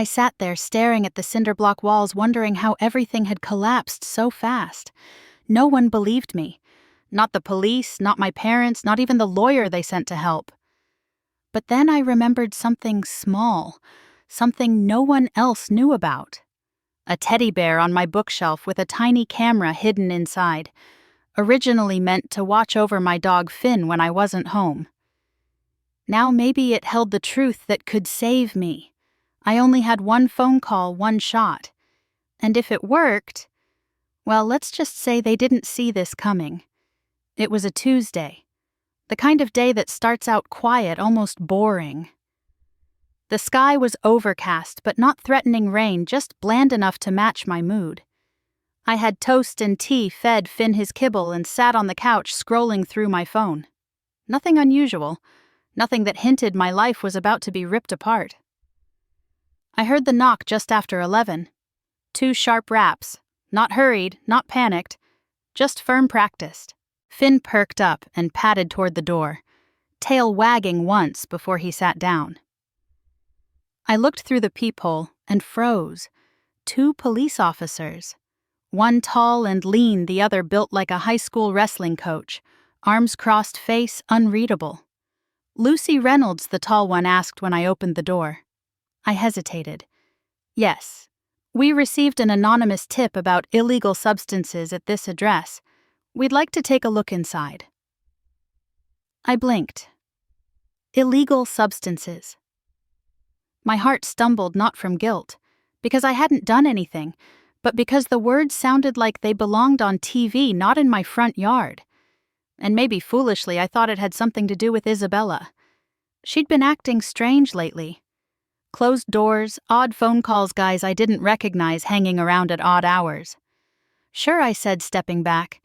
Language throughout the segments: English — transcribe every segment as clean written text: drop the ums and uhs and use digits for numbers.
I sat there staring at the cinder block walls, wondering how everything had collapsed so fast. No one believed me. Not the police, not my parents, not even the lawyer they sent to help. But then I remembered something small, something no one else knew about. A teddy bear on my bookshelf with a tiny camera hidden inside, originally meant to watch over my dog Finn when I wasn't home. Now maybe it held the truth that could save me. I only had one phone call, one shot. And if it worked, well, let's just say they didn't see this coming. It was a Tuesday, the kind of day that starts out quiet, almost boring. The sky was overcast, but not threatening rain, just bland enough to match my mood. I had toast and tea, fed Finn his kibble, and sat on the couch scrolling through my phone. Nothing unusual, nothing that hinted my life was about to be ripped apart. I heard the knock just after 11. 2 sharp raps, not hurried, not panicked, just firm practiced. Finn perked up and padded toward the door, tail wagging once before he sat down. I looked through the peephole and froze. 2 police officers. One tall and lean, the other built like a high school wrestling coach, arms crossed, face unreadable. Lucy Reynolds, the tall one, asked when I opened the door. I hesitated. Yes, we received an anonymous tip about illegal substances at this address. We'd like to take a look inside. I blinked. Illegal substances. My heart stumbled, not from guilt, because I hadn't done anything, but because the words sounded like they belonged on TV, not in my front yard. And maybe foolishly I thought it had something to do with Isabella. She'd been acting strange lately. Closed doors, odd phone calls, guys I didn't recognize hanging around at odd hours. Sure, I said, stepping back,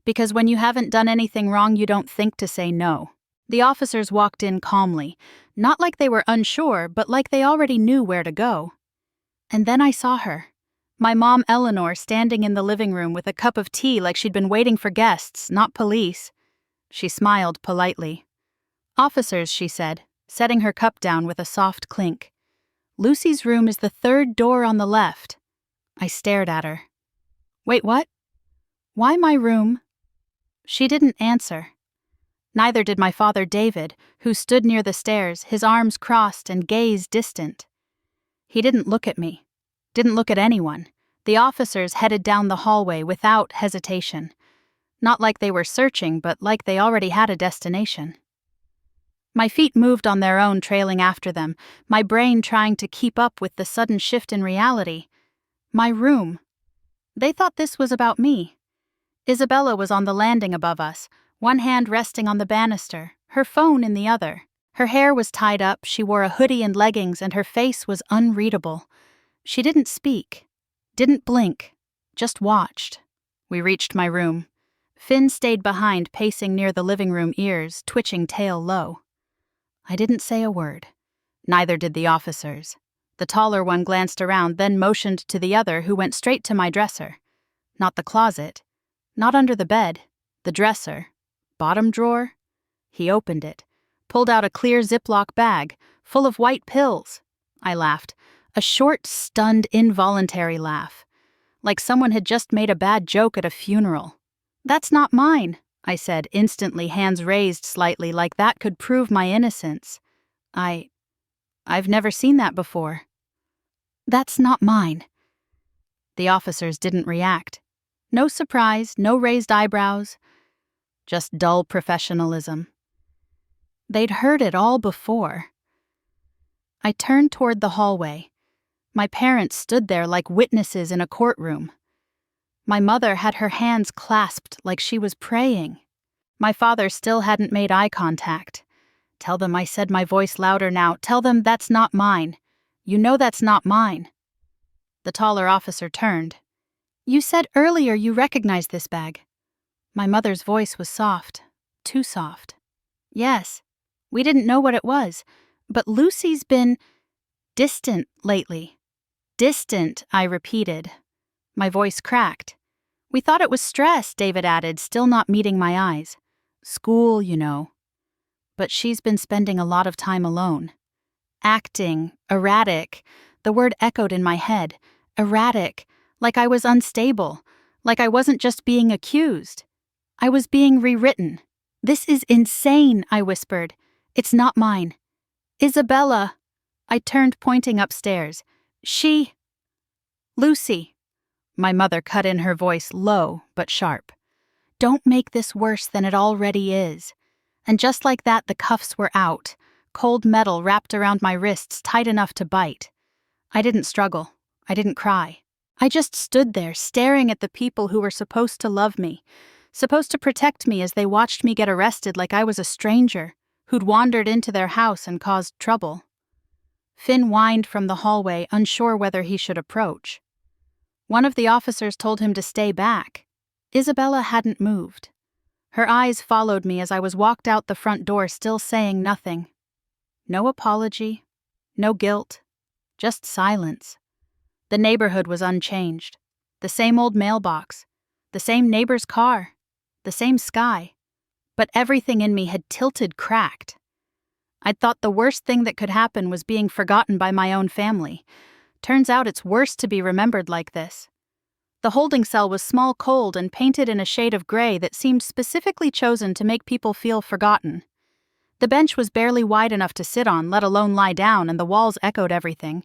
because when you haven't done anything wrong, you don't think to say no. The officers walked in calmly, not like they were unsure, but like they already knew where to go. And then I saw her. My mom, Eleanor, standing in the living room with a cup of tea like she'd been waiting for guests, not police. She smiled politely. Officers, she said, setting her cup down with a soft clink. Lucy's room is the 3rd door on the left. I stared at her. Wait, what? Why my room? She didn't answer. Neither did my father David, who stood near the stairs, his arms crossed and gaze distant. He didn't look at me, didn't look at anyone. The officers headed down the hallway without hesitation. Not like they were searching, but like they already had a destination. My feet moved on their own, trailing after them, my brain trying to keep up with the sudden shift in reality. My room. They thought this was about me. Isabella was on the landing above us, one hand resting on the banister, her phone in the other. Her hair was tied up, she wore a hoodie and leggings, and her face was unreadable. She didn't speak, didn't blink, just watched. We reached my room. Finn stayed behind, pacing near the living room, ears twitching, tail low. I didn't say a word. Neither did the officers. The taller one glanced around, then motioned to the other, who went straight to my dresser. Not the closet, not under the bed, the dresser. Bottom drawer? He opened it, pulled out a clear Ziploc bag, full of white pills. I laughed, a short, stunned, involuntary laugh, like someone had just made a bad joke at a funeral. That's not mine, I said, instantly, hands raised slightly, like that could prove my innocence. I've never seen that before. That's not mine. The officers didn't react. No surprise, no raised eyebrows. Just dull professionalism. They'd heard it all before. I turned toward the hallway. My parents stood there like witnesses in a courtroom. My mother had her hands clasped like she was praying. My father still hadn't made eye contact. Tell them I said, my voice louder now. Tell them that's not mine. You know that's not mine. The taller officer turned. You said earlier you recognized this bag. My mother's voice was soft, too soft. Yes, we didn't know what it was, but Lucy's been distant lately. Distant, I repeated. My voice cracked. We thought it was stress, David added, still not meeting my eyes. School, you know. But she's been spending a lot of time alone. Acting, erratic, The word echoed in my head. Erratic. Like I was unstable. Like I wasn't just being accused. I was being rewritten. "This is insane," I whispered. "It's not mine." "Isabella." I turned, pointing upstairs. "She—" "Lucy." My mother cut in, her voice low but sharp. "Don't make this worse than it already is." And just like that, the cuffs were out, cold metal wrapped around my wrists, tight enough to bite. I didn't struggle. I didn't cry. I just stood there, staring at the people who were supposed to love me, supposed to protect me, as they watched me get arrested like I was a stranger who'd wandered into their house and caused trouble. Finn whined from the hallway, unsure whether he should approach. One of the officers told him to stay back. Isabella hadn't moved. Her eyes followed me as I was walked out the front door, still saying nothing. No apology, no guilt, just silence. The neighborhood was unchanged. The same old mailbox, the same neighbor's car, the same sky. But everything in me had tilted, cracked. I'd thought the worst thing that could happen was being forgotten by my own family. Turns out it's worse to be remembered like this. The holding cell was small, cold, and painted in a shade of gray that seemed specifically chosen to make people feel forgotten. The bench was barely wide enough to sit on, let alone lie down, and the walls echoed everything,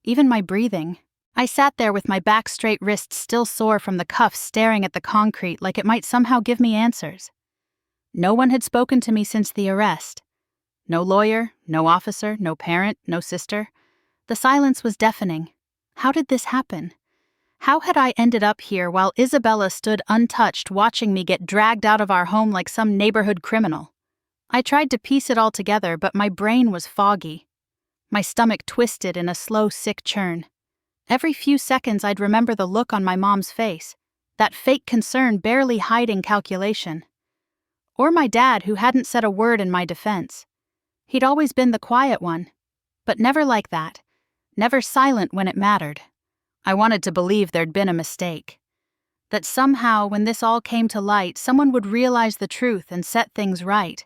even my breathing. I sat there with my back straight, wrists still sore from the cuffs, staring at the concrete like it might somehow give me answers. No one had spoken to me since the arrest. No lawyer, no officer, no parent, no sister. The silence was deafening. How did this happen? How had I ended up here while Isabella stood untouched, watching me get dragged out of our home like some neighborhood criminal? I tried to piece it all together, but my brain was foggy. My stomach twisted in a slow, sick churn. Every few seconds I'd remember the look on my mom's face, that fake concern barely hiding calculation. Or my dad, who hadn't said a word in my defense. He'd always been the quiet one, but never like that, never silent when it mattered. I wanted to believe there'd been a mistake. That somehow, when this all came to light, someone would realize the truth and set things right.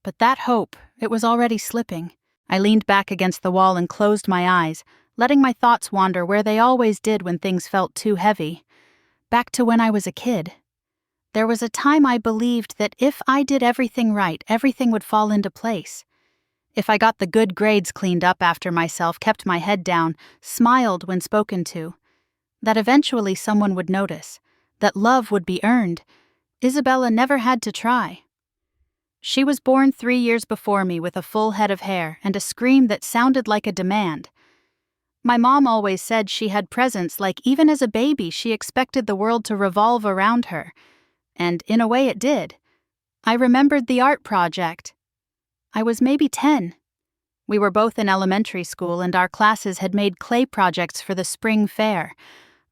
But that hope, it was already slipping. I leaned back against the wall and closed my eyes, letting my thoughts wander where they always did when things felt too heavy. Back to when I was a kid. There was a time I believed that if I did everything right, everything would fall into place. If I got the good grades, cleaned up after myself, kept my head down, smiled when spoken to, that eventually someone would notice, that love would be earned. Isabella never had to try. She was born 3 years before me with a full head of hair and a scream that sounded like a demand. My mom always said she had presence, like even as a baby she expected the world to revolve around her. And in a way it did. I remembered the art project. I was maybe 10. We were both in elementary school and our classes had made clay projects for the spring fair.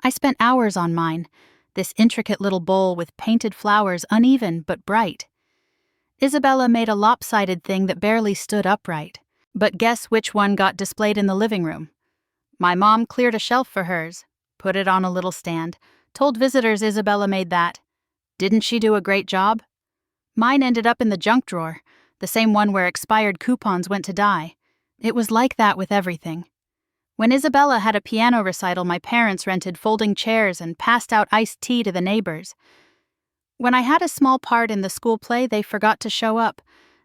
I spent hours on mine, this intricate little bowl with painted flowers, uneven but bright. Isabella made a lopsided thing that barely stood upright. But guess which one got displayed in the living room? My mom cleared a shelf for hers, put it on a little stand, told visitors Isabella made that. Didn't she do a great job? Mine ended up in the junk drawer, the same one where expired coupons went to die. It was like that with everything. When Isabella had a piano recital, my parents rented folding chairs and passed out iced tea to the neighbors. When I had a small part in the school play, they forgot to show up,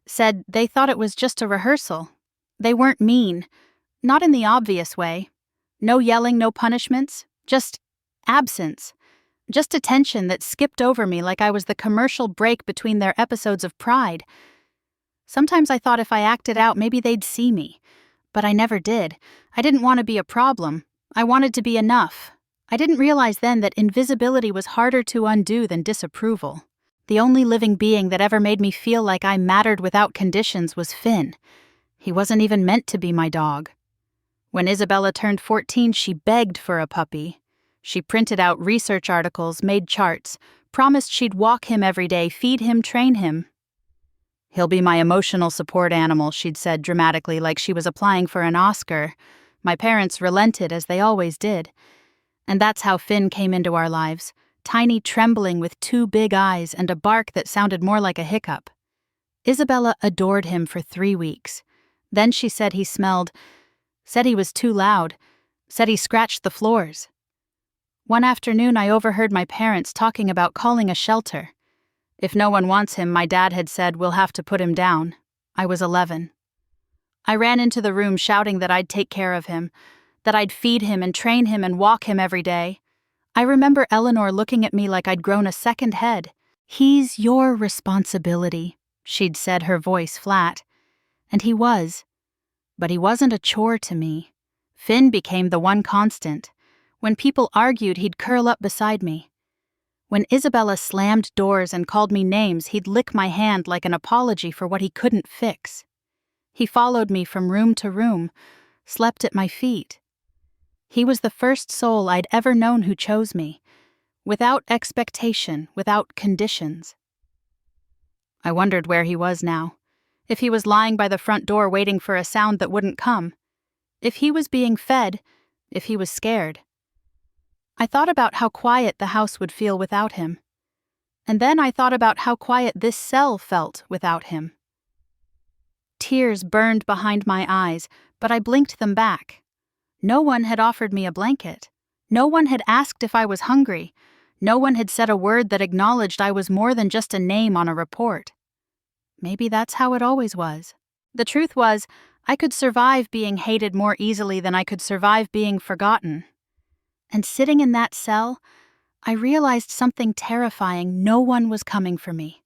said they thought it was just a rehearsal. They weren't mean, not in the obvious way. No yelling, no punishments, just absence. Just attention that skipped over me like I was the commercial break between their episodes of Pride. Sometimes I thought if I acted out, maybe they'd see me. But I never did. I didn't want to be a problem. I wanted to be enough. I didn't realize then that invisibility was harder to undo than disapproval. The only living being that ever made me feel like I mattered without conditions was Finn. He wasn't even meant to be my dog. When Isabella turned 14, she begged for a puppy. She printed out research articles, made charts, promised she'd walk him every day, feed him, train him. "He'll be my emotional support animal," she'd said dramatically, like she was applying for an Oscar. My parents relented, as they always did. And that's how Finn came into our lives, tiny, trembling with 2 big eyes and a bark that sounded more like a hiccup. Isabella adored him for 3 weeks. Then she said he smelled, said he was too loud, Said he scratched the floors. One afternoon, I overheard my parents talking about calling a shelter. If no one wants him, my dad had said, we'll have to put him down. I was 11. I ran into the room shouting that I'd take care of him, that I'd feed him and train him and walk him every day. I remember Eleanor looking at me like I'd grown a second head. He's your responsibility, she'd said, her voice flat. And he was. But he wasn't a chore to me. Finn became the one constant. When people argued, he'd curl up beside me. When Isabella slammed doors and called me names, he'd lick my hand like an apology for what he couldn't fix. He followed me from room to room, slept at my feet. He was the first soul I'd ever known who chose me, without expectation, without conditions. I wondered where he was now, if he was lying by the front door waiting for a sound that wouldn't come, if he was being fed, if he was scared. I thought about how quiet the house would feel without him. And then I thought about how quiet this cell felt without him. Tears burned behind my eyes, but I blinked them back. No one had offered me a blanket. No one had asked if I was hungry. No one had said a word that acknowledged I was more than just a name on a report. Maybe that's how it always was. The truth was, I could survive being hated more easily than I could survive being forgotten. And sitting in that cell, I realized something terrifying. No one was coming for me.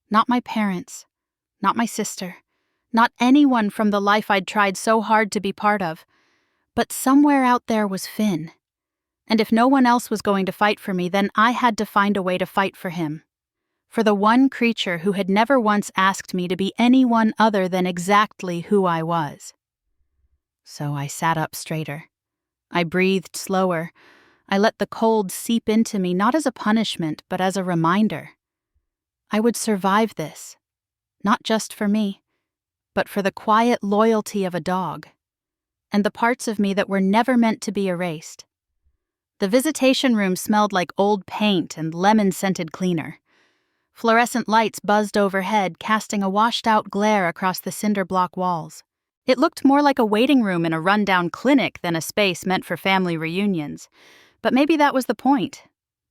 Not my parents, not my sister, not anyone from the life I'd tried so hard to be part of. But somewhere out there was Finn. And if no one else was going to fight for me, then I had to find a way to fight for him. For the one creature who had never once asked me to be anyone other than exactly who I was. So I sat up straighter. I breathed slower. I let the cold seep into me, not as a punishment, but as a reminder. I would survive this, not just for me, but for the quiet loyalty of a dog, and the parts of me that were never meant to be erased. The visitation room smelled like old paint and lemon-scented cleaner. Fluorescent lights buzzed overhead, casting a washed-out glare across the cinder block walls. It looked more like a waiting room in a run-down clinic than a space meant for family reunions. But maybe that was the point.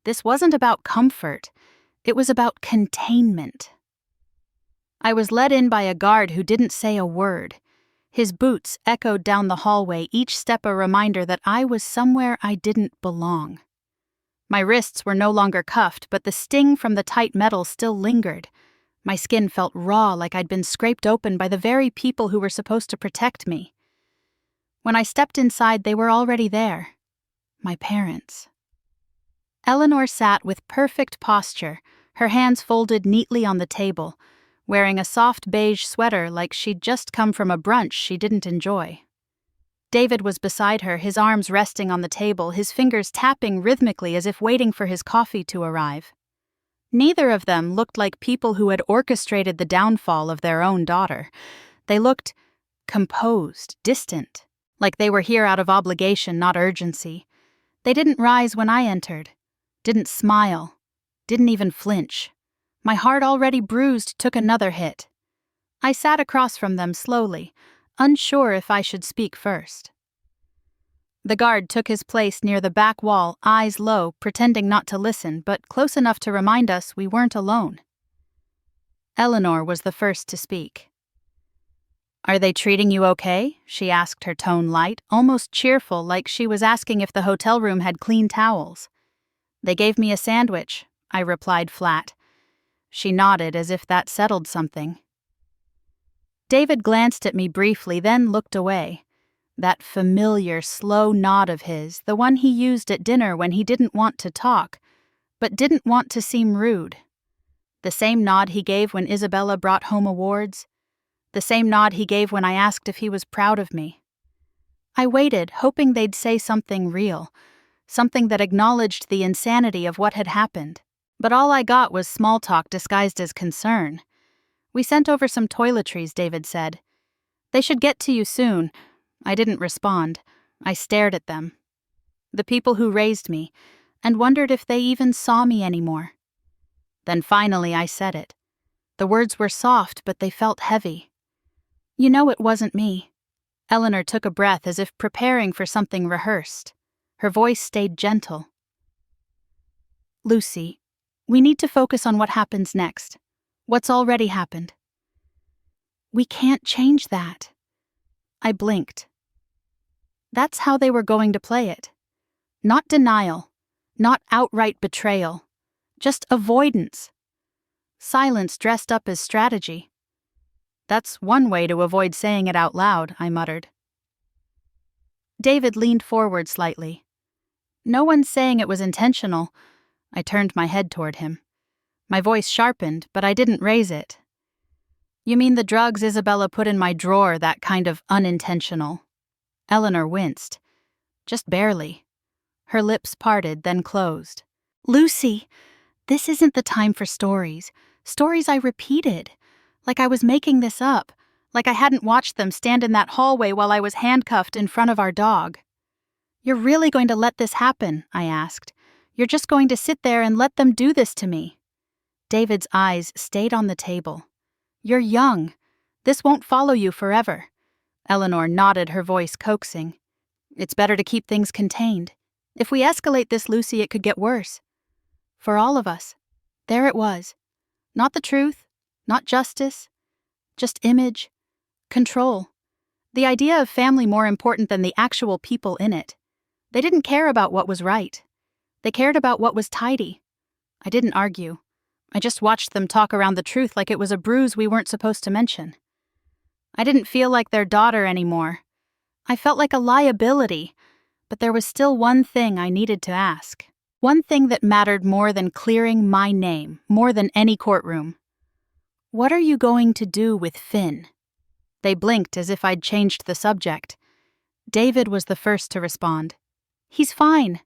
This wasn't about comfort. It was about containment. I was led in by a guard who didn't say a word. His boots echoed down the hallway, each step a reminder that I was somewhere I didn't belong. My wrists were no longer cuffed, but the sting from the tight metal still lingered. My skin felt raw, like I'd been scraped open by the very people who were supposed to protect me. When I stepped inside, they were already there. My parents. Eleanor sat with perfect posture, her hands folded neatly on the table, wearing a soft beige sweater like she'd just come from a brunch she didn't enjoy. David was beside her, his arms resting on the table, his fingers tapping rhythmically as if waiting for his coffee to arrive. Neither of them looked like people who had orchestrated the downfall of their own daughter. They looked composed, distant, like they were here out of obligation, not urgency. They didn't rise when I entered, didn't smile, didn't even flinch. My heart, already bruised, took another hit. I sat across from them slowly, unsure if I should speak first. The guard took his place near the back wall, eyes low, pretending not to listen, but close enough to remind us we weren't alone. Eleanor was the first to speak. "Are they treating you okay?" she asked, her tone light, almost cheerful, like she was asking if the hotel room had clean towels. "They gave me a sandwich," I replied flat. She nodded as if that settled something. David glanced at me briefly, then looked away. That familiar, slow nod of his, the one he used at dinner when he didn't want to talk, but didn't want to seem rude. The same nod he gave when Isabella brought home awards. The same nod he gave when I asked if he was proud of me. I waited, hoping they'd say something real, something that acknowledged the insanity of what had happened. But all I got was small talk disguised as concern. "We sent over some toiletries," David said. "They should get to you soon." I didn't respond. I stared at them. The people who raised me, and wondered if they even saw me anymore. Then finally I said it. The words were soft, but they felt heavy. "You know it wasn't me. Eleanor took a breath as if preparing for something rehearsed. Her voice stayed gentle. Lucy, we need to focus on what happens next. What's already happened. We can't change that. I blinked. That's how they were going to play it. Not denial, not outright betrayal, just avoidance. Silence dressed up as strategy. That's one way to avoid saying it out loud, I muttered. David leaned forward slightly. No one's saying it was intentional. I turned my head toward him. My voice sharpened, but I didn't raise it. You mean the drugs Isabella put in my drawer, that kind of unintentional? Eleanor winced. Just barely. Her lips parted, then closed. Lucy, this isn't the time for stories. Stories I repeated. Like I was making this up. Like I hadn't watched them stand in that hallway while I was handcuffed in front of our dog. You're really going to let this happen? I asked. You're just going to sit there and let them do this to me? David's eyes stayed on the table. You're young. This won't follow you forever. Eleanor nodded, her voice coaxing. It's better to keep things contained. If we escalate this, Lucy, it could get worse. For all of us. There it was. Not the truth, not justice, just image, control. The idea of family more important than the actual people in it. They didn't care about what was right. They cared about what was tidy. I didn't argue. I just watched them talk around the truth like it was a bruise we weren't supposed to mention. I didn't feel like their daughter anymore. I felt like a liability, but there was still one thing I needed to ask. One thing that mattered more than clearing my name, more than any courtroom. What are you going to do with Finn? They blinked as if I'd changed the subject. David was the first to respond. He's fine.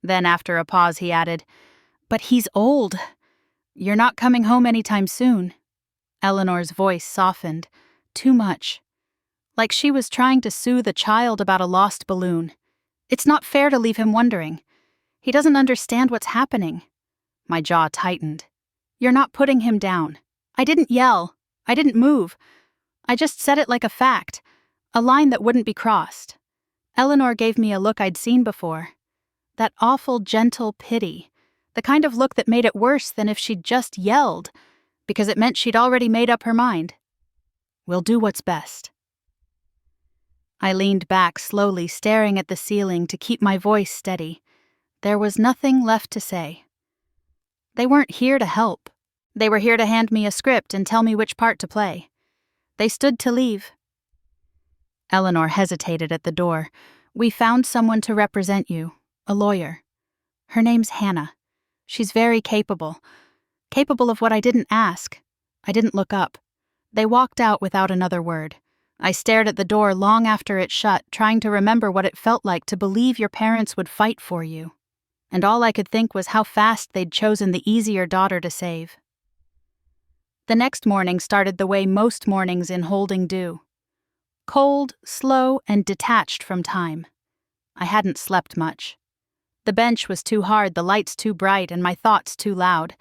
Then after a pause he added, but he's old. You're not coming home anytime soon. Eleanor's voice softened. Too much. Like she was trying to soothe a child about a lost balloon. It's not fair to leave him wondering. He doesn't understand what's happening. My jaw tightened. You're not putting him down. I didn't yell. I didn't move. I just said it like a fact. A line that wouldn't be crossed. Eleanor gave me a look I'd seen before. That awful, gentle pity. The kind of look that made it worse than if she'd just yelled, because it meant she'd already made up her mind. We'll do what's best. I leaned back slowly, staring at the ceiling to keep my voice steady. There was nothing left to say. They weren't here to help. They were here to hand me a script and tell me which part to play. They stood to leave. Eleanor hesitated at the door. We found someone to represent you, a lawyer. Her name's Hannah. She's very capable. Capable of what I didn't ask. I didn't look up. They walked out without another word. I stared at the door long after it shut, trying to remember what it felt like to believe your parents would fight for you. And all I could think was how fast they'd chosen the easier daughter to save. The next morning started the way most mornings in holding do. Cold, slow, and detached from time. I hadn't slept much. The bench was too hard, the lights too bright, and my thoughts too loud.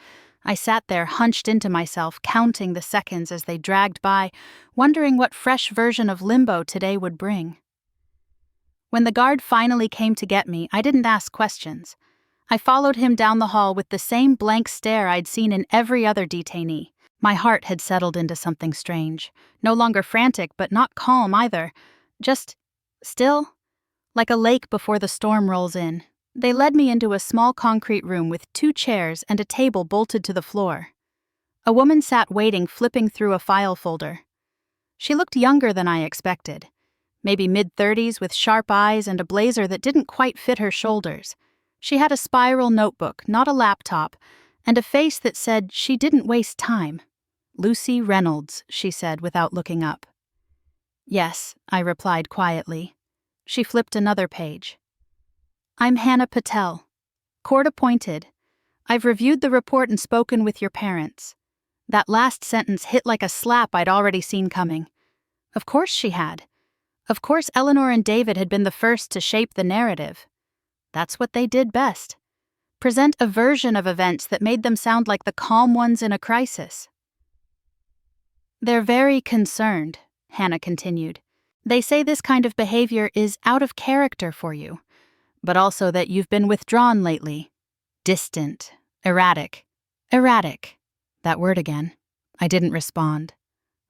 I sat there, hunched into myself, counting the seconds as they dragged by, wondering what fresh version of limbo today would bring. When the guard finally came to get me, I didn't ask questions. I followed him down the hall with the same blank stare I'd seen in every other detainee. My heart had settled into something strange. No longer frantic, but not calm either. Just still, like a lake before the storm rolls in. They led me into a small concrete room with 2 chairs and a table bolted to the floor. A woman sat waiting, flipping through a file folder. She looked younger than I expected. Maybe mid-30s with sharp eyes and a blazer that didn't quite fit her shoulders. She had a spiral notebook, not a laptop, and a face that said she didn't waste time. Lucy Reynolds, she said without looking up. Yes, I replied quietly. She flipped another page. I'm Hannah Patel. Court appointed. I've reviewed the report and spoken with your parents. That last sentence hit like a slap I'd already seen coming. Of course she had. Of course Eleanor and David had been the first to shape the narrative. That's what they did best. Present a version of events that made them sound like the calm ones in a crisis. They're very concerned, Hannah continued. They say this kind of behavior is out of character for you, but also that you've been withdrawn lately. Distant, erratic. Erratic. That word again. I didn't respond.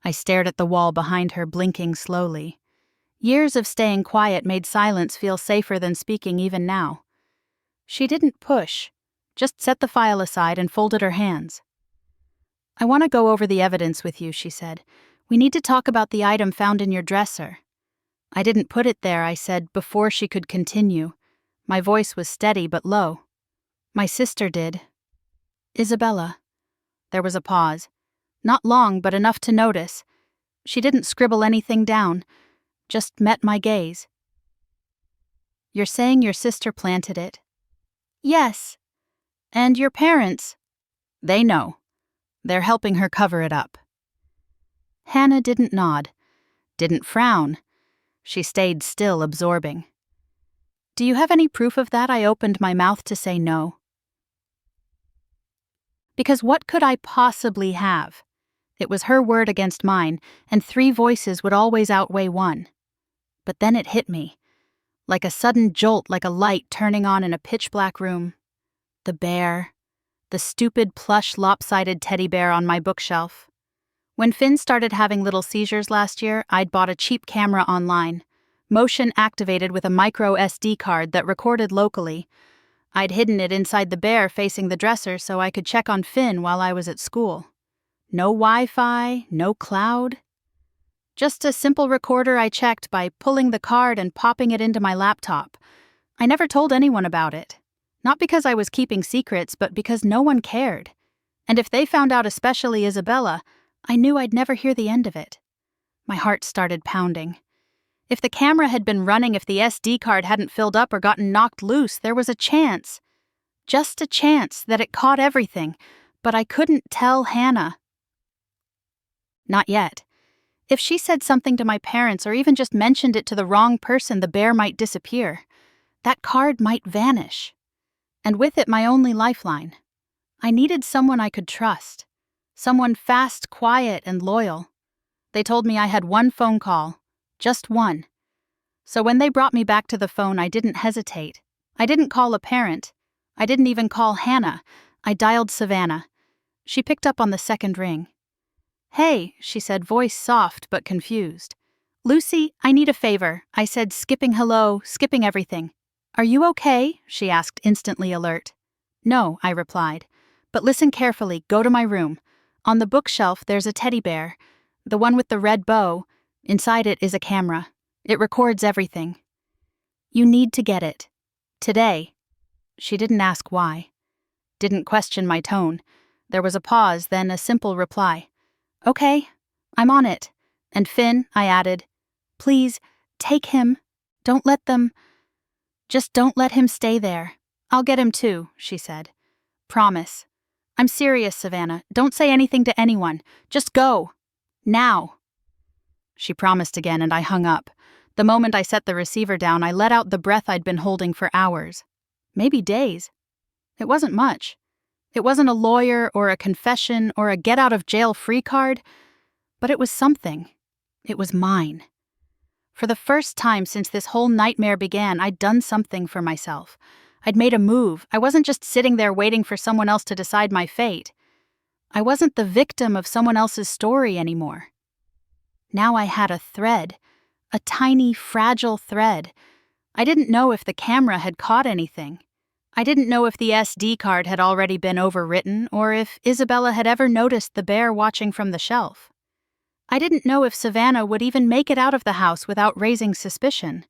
I stared at the wall behind her, blinking slowly. Years of staying quiet made silence feel safer than speaking even now. She didn't push, just set the file aside and folded her hands. I want to go over the evidence with you, she said. We need to talk about the item found in your dresser. I didn't put it there, I said, before she could continue. My voice was steady but low. My sister did. Isabella. There was a pause. Not long, but enough to notice. She didn't scribble anything down, just met my gaze. You're saying your sister planted it? Yes. And your parents? They know. They're helping her cover it up. Hannah didn't nod, didn't frown. She stayed still, absorbing. Do you have any proof of that? I opened my mouth to say no. Because what could I possibly have? It was her word against mine, and 3 voices would always outweigh 1. But then it hit me, like a sudden jolt, like a light turning on in a pitch-black room. The bear, the stupid plush lopsided teddy bear on my bookshelf. When Finn started having little seizures last year, I'd bought a cheap camera online, motion activated with a micro SD card that recorded locally. I'd hidden it inside the bear facing the dresser so I could check on Finn while I was at school. No Wi-Fi, no cloud. Just a simple recorder I checked by pulling the card and popping it into my laptop. I never told anyone about it. Not because I was keeping secrets, but because no one cared. And if they found out, especially Isabella, I knew I'd never hear the end of it. My heart started pounding. If the camera had been running, if the SD card hadn't filled up or gotten knocked loose, there was a chance. Just a chance that it caught everything, but I couldn't tell Hannah. Not yet. If she said something to my parents or even just mentioned it to the wrong person, the bear might disappear. That card might vanish. And with it, my only lifeline. I needed someone I could trust. Someone fast, quiet, and loyal. They told me I had 1 phone call. Just 1. So when they brought me back to the phone, I didn't hesitate. I didn't call a parent. I didn't even call Hannah. I dialed Savannah. She picked up on the 2nd ring. Hey, she said, voice soft but confused. Lucy, I need a favor, I said, skipping hello, skipping everything. Are you okay? She asked, instantly alert. No, I replied. But listen carefully, go to my room. On the bookshelf, there's a teddy bear. The one with the red bow. Inside it is a camera. It records everything. You need to get it. Today. She didn't ask why. Didn't question my tone. There was a pause, then a simple reply. Okay, I'm on it. And Finn, I added, please, take him. Don't let them... Just don't let him stay there. I'll get him too, she said. Promise. I'm serious, Savannah. Don't say anything to anyone. Just go. Now. She promised again, and I hung up. The moment I set the receiver down, I let out the breath I'd been holding for hours. Maybe days. It wasn't much. It wasn't a lawyer or a confession or a get-out-of-jail-free card, but it was something. It was mine. For the first time since this whole nightmare began, I'd done something for myself. I'd made a move. I wasn't just sitting there waiting for someone else to decide my fate. I wasn't the victim of someone else's story anymore. Now I had a thread, a tiny, fragile thread. I didn't know if the camera had caught anything. I didn't know if the SD card had already been overwritten or if Isabella had ever noticed the bear watching from the shelf. I didn't know if Savannah would even make it out of the house without raising suspicion.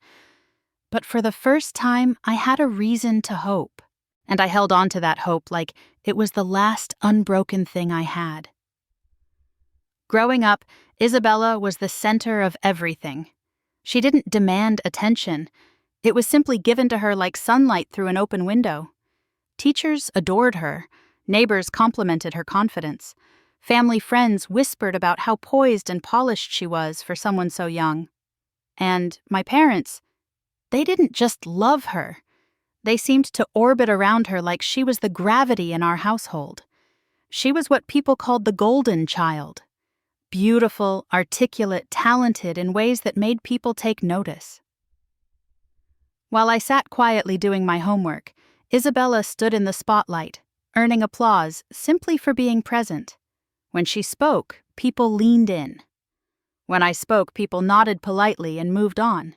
But for the first time, I had a reason to hope. And I held on to that hope like it was the last unbroken thing I had. Growing up, Isabella was the center of everything. She didn't demand attention. It was simply given to her like sunlight through an open window. Teachers adored her. Neighbors complimented her confidence. Family friends whispered about how poised and polished she was for someone so young. And my parents, they didn't just love her. They seemed to orbit around her like she was the gravity in our household. She was what people called the golden child. beautiful, articulate, talented in ways that made people take notice. While I sat quietly doing my homework, Isabella stood in the spotlight, earning applause simply for being present. When she spoke, people leaned in. When I spoke, people nodded politely and moved on.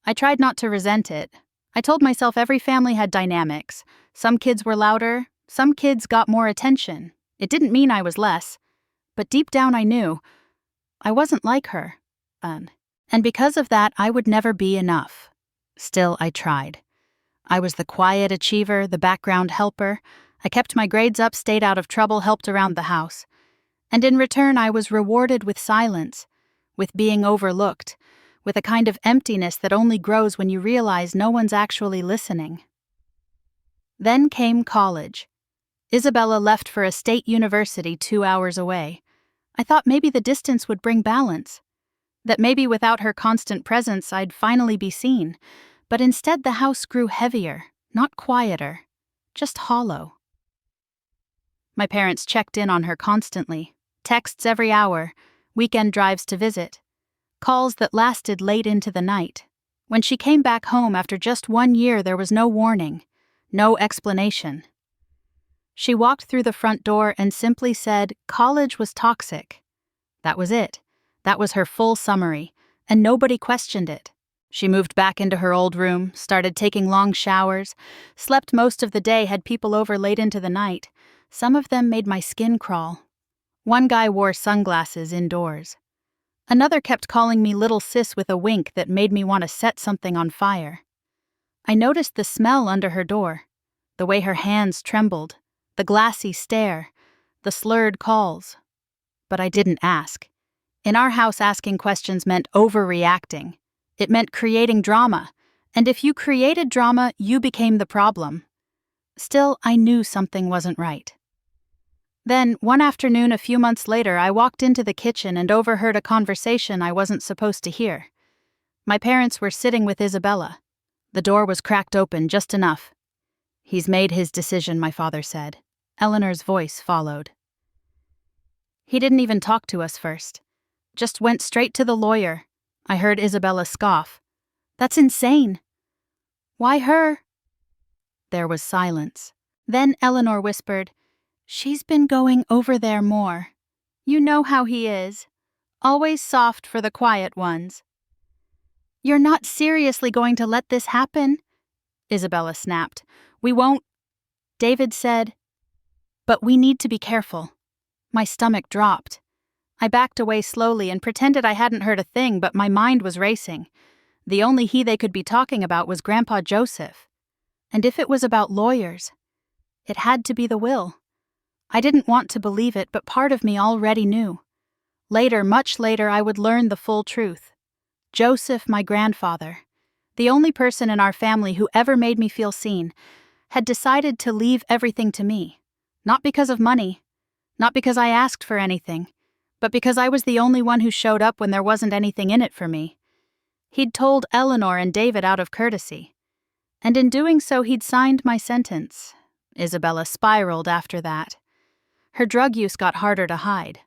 I tried not to resent it. I told myself every family had dynamics. Some kids were louder, some kids got more attention. It didn't mean I was less. But deep down I knew I wasn't like her. And because of that, I would never be enough. Still, I tried. I was the quiet achiever, the background helper. I kept my grades up, stayed out of trouble, helped around the house. And in return, I was rewarded with silence, with being overlooked, with a kind of emptiness that only grows when you realize no one's actually listening. Then came college. Isabella left for a state university 2 hours away. I thought maybe the distance would bring balance, that maybe without her constant presence I'd finally be seen. But instead the house grew heavier, not quieter, just hollow. My parents checked in on her constantly, texts every hour, weekend drives to visit, calls that lasted late into the night. When she came back home after just 1 year, there was no warning, no explanation. She walked through the front door and simply said, "College was toxic." That was it. That was her full summary, and nobody questioned it. She moved back into her old room, started taking long showers, slept most of the day, had people over late into the night. Some of them made my skin crawl. One guy wore sunglasses indoors. Another kept calling me little sis with a wink that made me want to set something on fire. I noticed the smell under her door, the way her hands trembled, the glassy stare, the slurred calls. But I didn't ask. In our house, asking questions meant overreacting. It meant creating drama, and if you created drama, you became the problem. Still, I knew something wasn't right. Then, one afternoon a few months later, I walked into the kitchen and overheard a conversation I wasn't supposed to hear. My parents were sitting with Isabella. The door was cracked open just enough. "He's made his decision," my father said. Eleanor's voice followed. He didn't even talk to us first. Just went straight to the lawyer. I heard Isabella scoff. "That's insane." "Why her?" There was silence. Then Eleanor whispered, "She's been going over there more. You know how he is. Always soft for the quiet ones." "You're not seriously going to let this happen?" Isabella snapped. "We won't," David said. "But we need to be careful." My stomach dropped. I backed away slowly and pretended I hadn't heard a thing, but my mind was racing. The only he they could be talking about was Grandpa Joseph. And if it was about lawyers, it had to be the will. I didn't want to believe it, but part of me already knew. Later, much later, I would learn the full truth. Joseph, my grandfather, the only person in our family who ever made me feel seen, had decided to leave everything to me. Not because of money, not because I asked for anything, but because I was the only one who showed up when there wasn't anything in it for me. He'd told Eleanor and David out of courtesy. And in doing so, he'd signed my sentence. Isabella spiraled after that. Her drug use got harder to hide.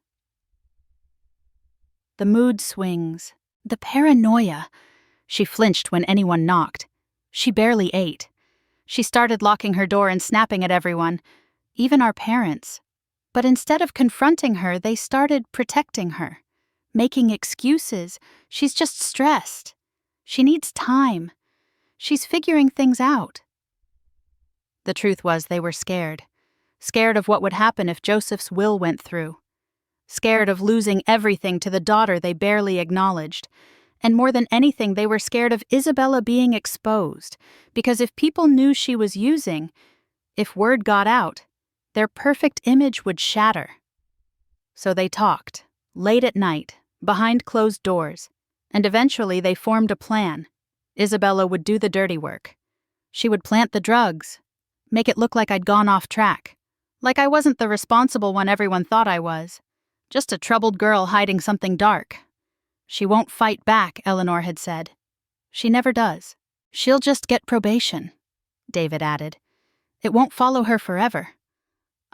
The mood swings. The paranoia. She flinched when anyone knocked. She barely ate. She started locking her door and snapping at everyone, even our parents. But instead of confronting her, they started protecting her, making excuses. She's just stressed. She needs time. She's figuring things out. The truth was they were scared. Scared of what would happen if Joseph's will went through. Scared of losing everything to the daughter they barely acknowledged. And more than anything, they were scared of Isabella being exposed, because if people knew she was using, if word got out, their perfect image would shatter. So they talked, late at night, behind closed doors, and eventually they formed a plan. Isabella would do the dirty work. She would plant the drugs, make it look like I'd gone off track, like I wasn't the responsible one everyone thought I was, just a troubled girl hiding something dark. "She won't fight back," Eleanor had said. "She never does. She'll just get probation," David added. "It won't follow her forever."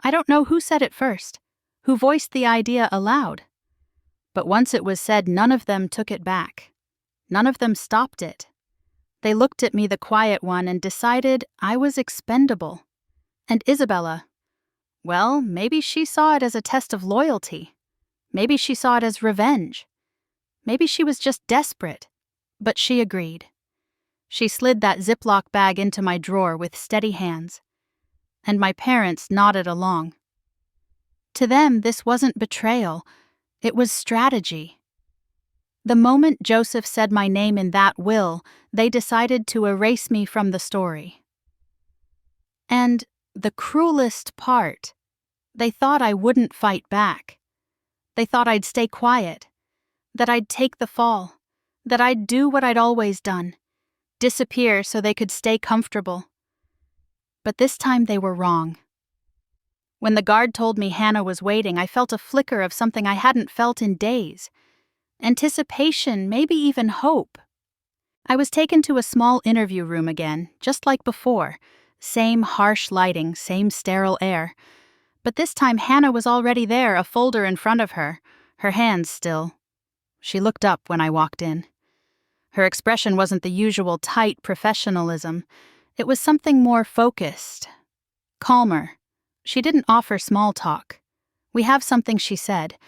I don't know who said it first, who voiced the idea aloud. But once it was said, none of them took it back. None of them stopped it. They looked at me, the quiet one, and decided I was expendable. And Isabella, well, maybe she saw it as a test of loyalty. Maybe she saw it as revenge. Maybe she was just desperate. But she agreed. She slid that Ziploc bag into my drawer with steady hands. And my parents nodded along. To them, this wasn't betrayal. It was strategy. The moment Joseph said my name in that will, they decided to erase me from the story. And the cruelest part, they thought I wouldn't fight back. They thought I'd stay quiet, that I'd take the fall, that I'd do what I'd always done, disappear so they could stay comfortable. But this time they were wrong. When the guard told me Hannah was waiting, I felt a flicker of something I hadn't felt in days. Anticipation, maybe even hope. I was taken to a small interview room again, just like before. Same harsh lighting, same sterile air. But this time Hannah was already there, a folder in front of her, her hands still. She looked up when I walked in. Her expression wasn't the usual tight professionalism. It was something more focused, calmer. She didn't offer small talk. "We have something," she said.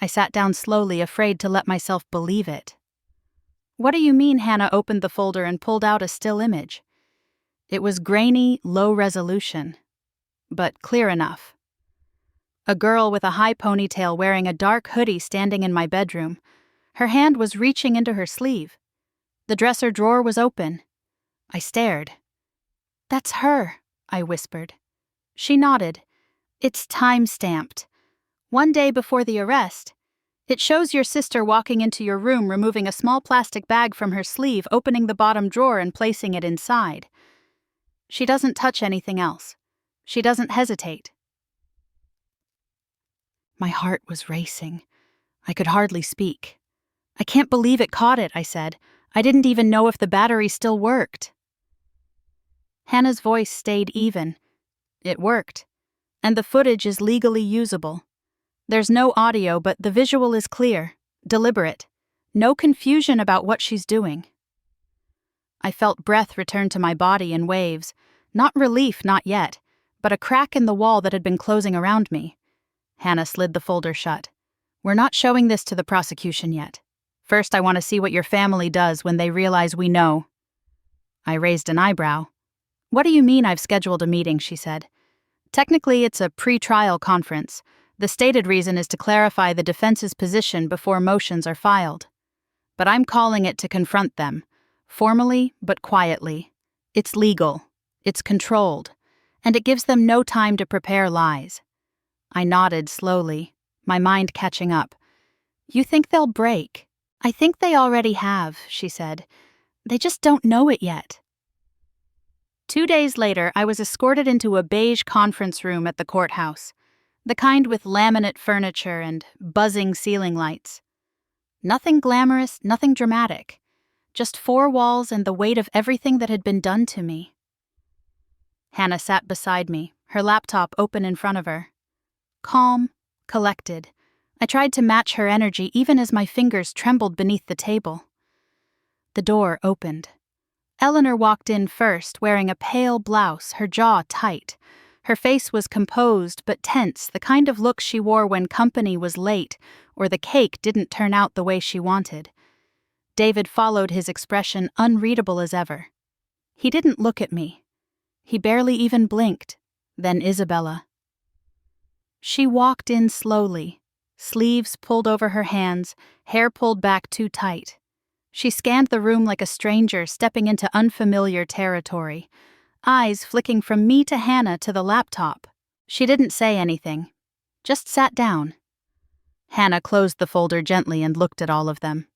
I sat down slowly, afraid to let myself believe it. "What do you mean?" Hannah opened the folder and pulled out a still image. It was grainy, low resolution, but clear enough. A girl with a high ponytail wearing a dark hoodie standing in my bedroom. Her hand was reaching into her sleeve. The dresser drawer was open. I stared. "That's her," I whispered. She nodded. "It's time-stamped. One day before the arrest. It shows your sister walking into your room, removing a small plastic bag from her sleeve, opening the bottom drawer and placing it inside. She doesn't touch anything else. She doesn't hesitate." My heart was racing. I could hardly speak. "I can't believe it caught it," I said. "I didn't even know if the battery still worked." Hannah's voice stayed even. "It worked. And the footage is legally usable. There's no audio, but the visual is clear, deliberate. No confusion about what she's doing." I felt breath return to my body in waves. Not relief, not yet, but a crack in the wall that had been closing around me. Hannah slid the folder shut. "We're not showing this to the prosecution yet. First, I want to see what your family does when they realize we know." I raised an eyebrow. "What do you mean I've scheduled a meeting?" she said. "Technically, it's a pre-trial conference. The stated reason is to clarify the defense's position before motions are filed. But I'm calling it to confront them, formally but quietly. It's legal. It's controlled. And it gives them no time to prepare lies." I nodded slowly, my mind catching up. "You think they'll break?" "I think they already have," she said. "They just don't know it yet." 2 days later, I was escorted into a beige conference room at the courthouse, the kind with laminate furniture and buzzing ceiling lights. Nothing glamorous, nothing dramatic. Just 4 walls and the weight of everything that had been done to me. Hannah sat beside me, her laptop open in front of her. Calm, collected. I tried to match her energy even as my fingers trembled beneath the table. The door opened. Eleanor walked in first, wearing a pale blouse, her jaw tight. Her face was composed but tense, the kind of look she wore when company was late or the cake didn't turn out the way she wanted. David followed his expression, unreadable as ever. He didn't look at me. He barely even blinked. Then Isabella. She walked in slowly, sleeves pulled over her hands, hair pulled back too tight. She scanned the room like a stranger stepping into unfamiliar territory, eyes flicking from me to Hannah to the laptop. She didn't say anything, just sat down. Hannah closed the folder gently and looked at all of them.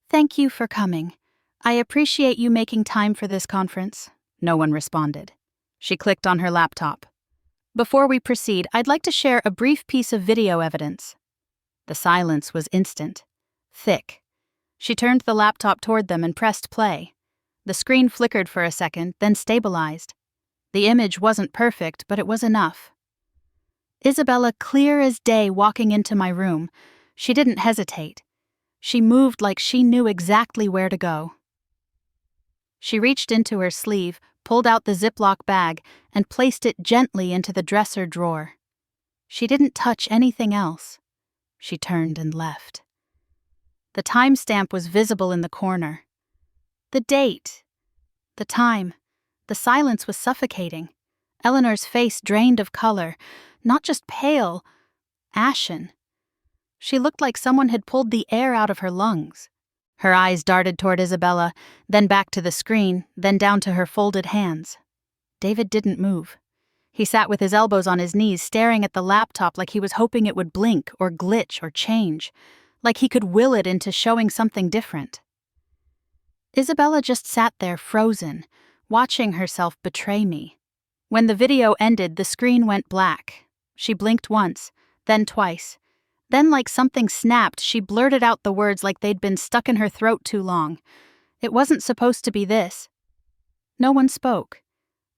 "Thank you for coming. I appreciate you making time for this conference." No one responded. She clicked on her laptop. "Before we proceed, I'd like to share a brief piece of video evidence." The silence was instant, thick. She turned the laptop toward them and pressed play. The screen flickered for a second, then stabilized. The image wasn't perfect, but it was enough. Isabella, clear as day, walking into my room. She didn't hesitate. She moved like she knew exactly where to go. She reached into her sleeve, pulled out the Ziploc bag, and placed it gently into the dresser drawer. She didn't touch anything else. She turned and left. The timestamp was visible in the corner. The date. The time. The silence was suffocating. Eleanor's face drained of color, not just pale, ashen. She looked like someone had pulled the air out of her lungs. Her eyes darted toward Isabella, then back to the screen, then down to her folded hands. David didn't move. He sat with his elbows on his knees, staring at the laptop like he was hoping it would blink or glitch or change, like he could will it into showing something different. Isabella just sat there frozen, watching herself betray me. When the video ended, the screen went black. She blinked once, then twice. Then, like something snapped, she blurted out the words like they'd been stuck in her throat too long. It wasn't supposed to be this. No one spoke.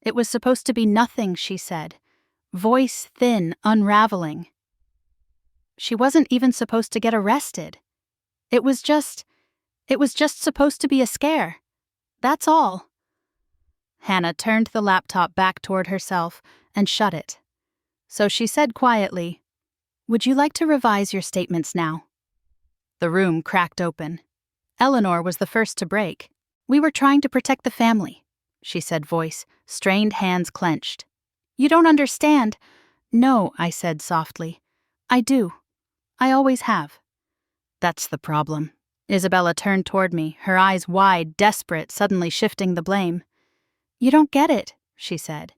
It was supposed to be nothing, she said. Voice thin, unraveling. She wasn't even supposed to get arrested. It was just supposed to be a scare. That's all. Hannah turned the laptop back toward herself and shut it. So she said quietly, "Would you like to revise your statements now?" The room cracked open. Eleanor was the first to break. "We were trying to protect the family," she said, voice, strained hands clenched. "You don't understand." "No," I said softly. "I do. I always have." "That's the problem." Isabella turned toward me, her eyes wide, desperate, suddenly shifting the blame. "You don't get it," she said.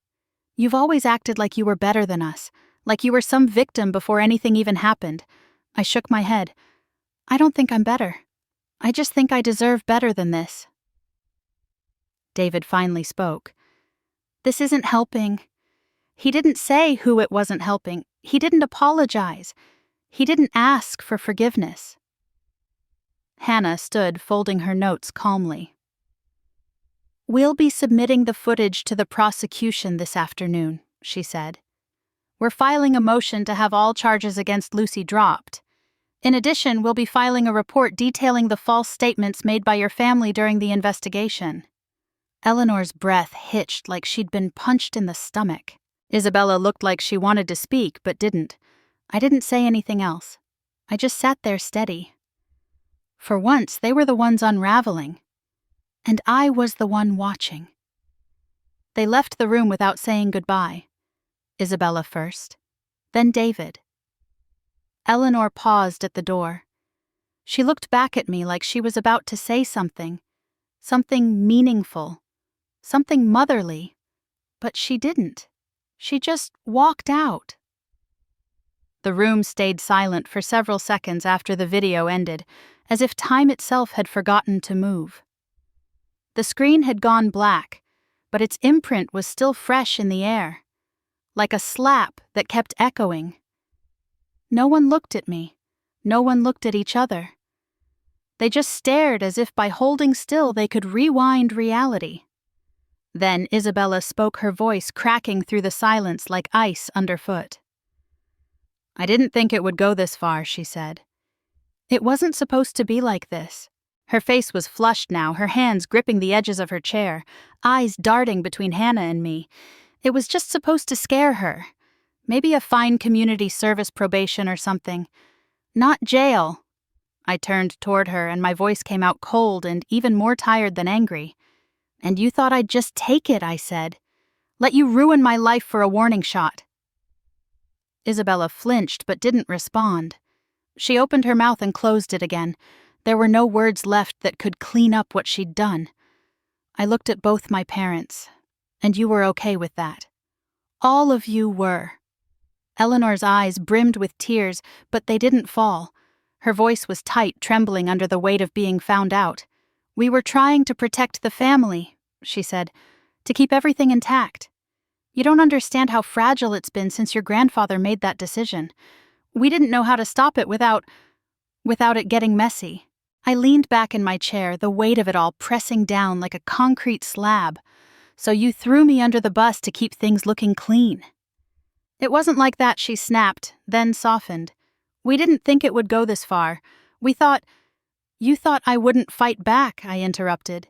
"You've always acted like you were better than us, like you were some victim before anything even happened." I shook my head. "I don't think I'm better. I just think I deserve better than this." David finally spoke. "This isn't helping." He didn't say who it wasn't helping. He didn't apologize. He didn't ask for forgiveness. Hannah stood folding her notes calmly. "We'll be submitting the footage to the prosecution this afternoon," she said. "We're filing a motion to have all charges against Lucy dropped. In addition, we'll be filing a report detailing the false statements made by your family during the investigation." Eleanor's breath hitched like she'd been punched in the stomach. Isabella looked like she wanted to speak, but didn't. I didn't say anything else. I just sat there steady. For once, they were the ones unraveling. And I was the one watching. They left the room without saying goodbye. Isabella first, then David. Eleanor paused at the door. She looked back at me like she was about to say something meaningful, something motherly, but she didn't. She just walked out. The room stayed silent for several seconds after the video ended, as if time itself had forgotten to move. The screen had gone black, but its imprint was still fresh in the air, like a slap that kept echoing. No one looked at me. No one looked at each other. They just stared as if by holding still they could rewind reality. Then Isabella spoke, her voice cracking through the silence like ice underfoot. "I didn't think it would go this far," she said. "It wasn't supposed to be like this." Her face was flushed now, her hands gripping the edges of her chair, eyes darting between Hannah and me. It was just supposed to scare her. Maybe a fine community service probation or something. Not jail. I turned toward her and my voice came out cold and even more tired than angry. "And you thought I'd just take it," I said. "Let you ruin my life for a warning shot." Isabella flinched but didn't respond. She opened her mouth and closed it again. There were no words left that could clean up what she'd done. I looked at both my parents, and you were okay with that. All of you were. Eleanor's eyes brimmed with tears, but they didn't fall. Her voice was tight, trembling under the weight of being found out. "We were trying to protect the family," she said, "to keep everything intact. You don't understand how fragile it's been since your grandfather made that decision. We didn't know how to stop it without it getting messy." I leaned back in my chair, the weight of it all pressing down like a concrete slab. "So you threw me under the bus to keep things looking clean." "It wasn't like that," she snapped, then softened. We didn't think it would go this far. We thought— You thought I wouldn't fight back, I interrupted.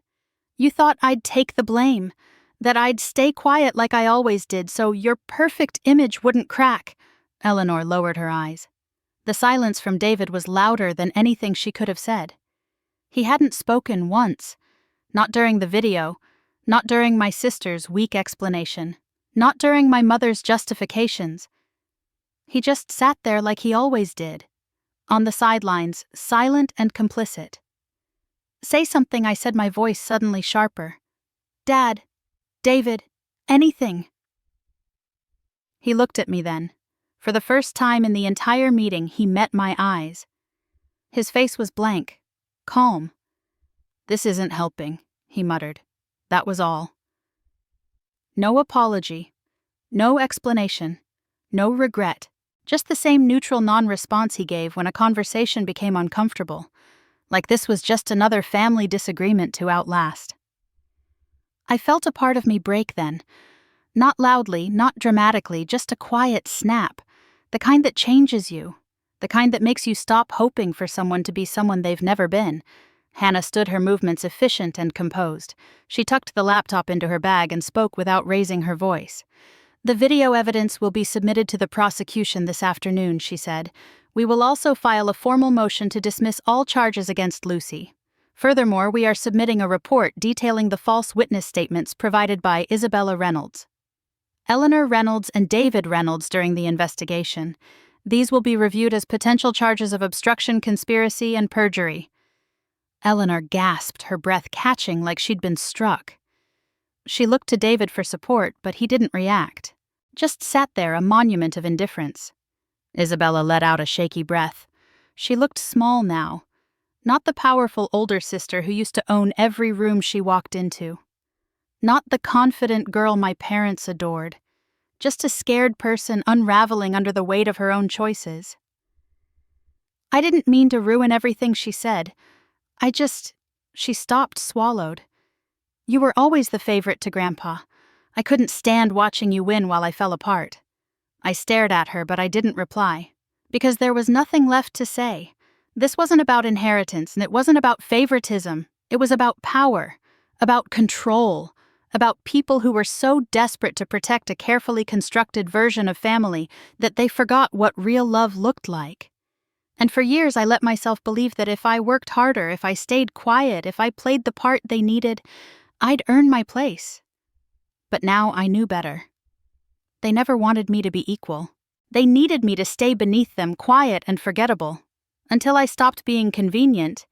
You thought I'd take the blame, that I'd stay quiet like I always did so your perfect image wouldn't crack. Eleanor lowered her eyes. The silence from David was louder than anything she could have said. He hadn't spoken once. Not during the video, not during my sister's weak explanation, not during my mother's justifications. He just sat there like he always did, on the sidelines, silent and complicit. Say something, I said, my voice suddenly sharper. Dad, David, anything. He looked at me then. For the first time in the entire meeting, he met my eyes. His face was blank, calm. This isn't helping, he muttered. That was all. No apology, no explanation, no regret, just the same neutral non-response he gave when a conversation became uncomfortable, like this was just another family disagreement to outlast. I felt a part of me break then. Not loudly, not dramatically, just a quiet snap, the kind that changes you, the kind that makes you stop hoping for someone to be someone they've never been. Hannah stood, her movements efficient and composed. She tucked the laptop into her bag and spoke without raising her voice. The video evidence will be submitted to the prosecution this afternoon, she said. We will also file a formal motion to dismiss all charges against Lucy. Furthermore, we are submitting a report detailing the false witness statements provided by Isabella Reynolds, Eleanor Reynolds, and David Reynolds during the investigation. These will be reviewed as potential charges of obstruction, conspiracy, and perjury. Eleanor gasped, her breath catching like she'd been struck. She looked to David for support, but he didn't react. Just sat there, a monument of indifference. Isabella let out a shaky breath. She looked small now. Not the powerful older sister who used to own every room she walked into. Not the confident girl my parents adored. Just a scared person unraveling under the weight of her own choices. I didn't mean to ruin everything, she said. She stopped, swallowed. You were always the favorite to Grandpa. I couldn't stand watching you win while I fell apart. I stared at her, but I didn't reply. Because there was nothing left to say. This wasn't about inheritance, and it wasn't about favoritism. It was about power, about control, about people who were so desperate to protect a carefully constructed version of family that they forgot what real love looked like. And for years I let myself believe that if I worked harder, if I stayed quiet, if I played the part they needed, I'd earn my place. But now I knew better. They never wanted me to be equal. They needed me to stay beneath them, quiet and forgettable, until I stopped being convenient,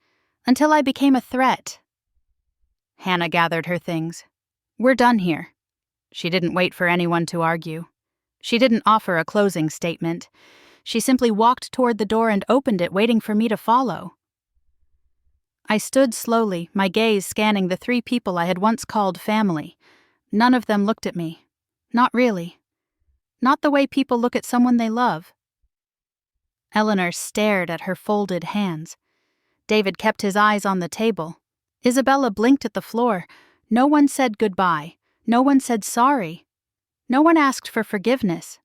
until I became a threat. Hannah gathered her things. We're done here. She didn't wait for anyone to argue. She didn't offer a closing statement. She simply walked toward the door and opened it, waiting for me to follow. I stood slowly, my gaze scanning the three people I had once called family. None of them looked at me. Not really. Not the way people look at someone they love. Eleanor stared at her folded hands. David kept his eyes on the table. Isabella blinked at the floor. No one said goodbye. No one said sorry. No one asked for forgiveness.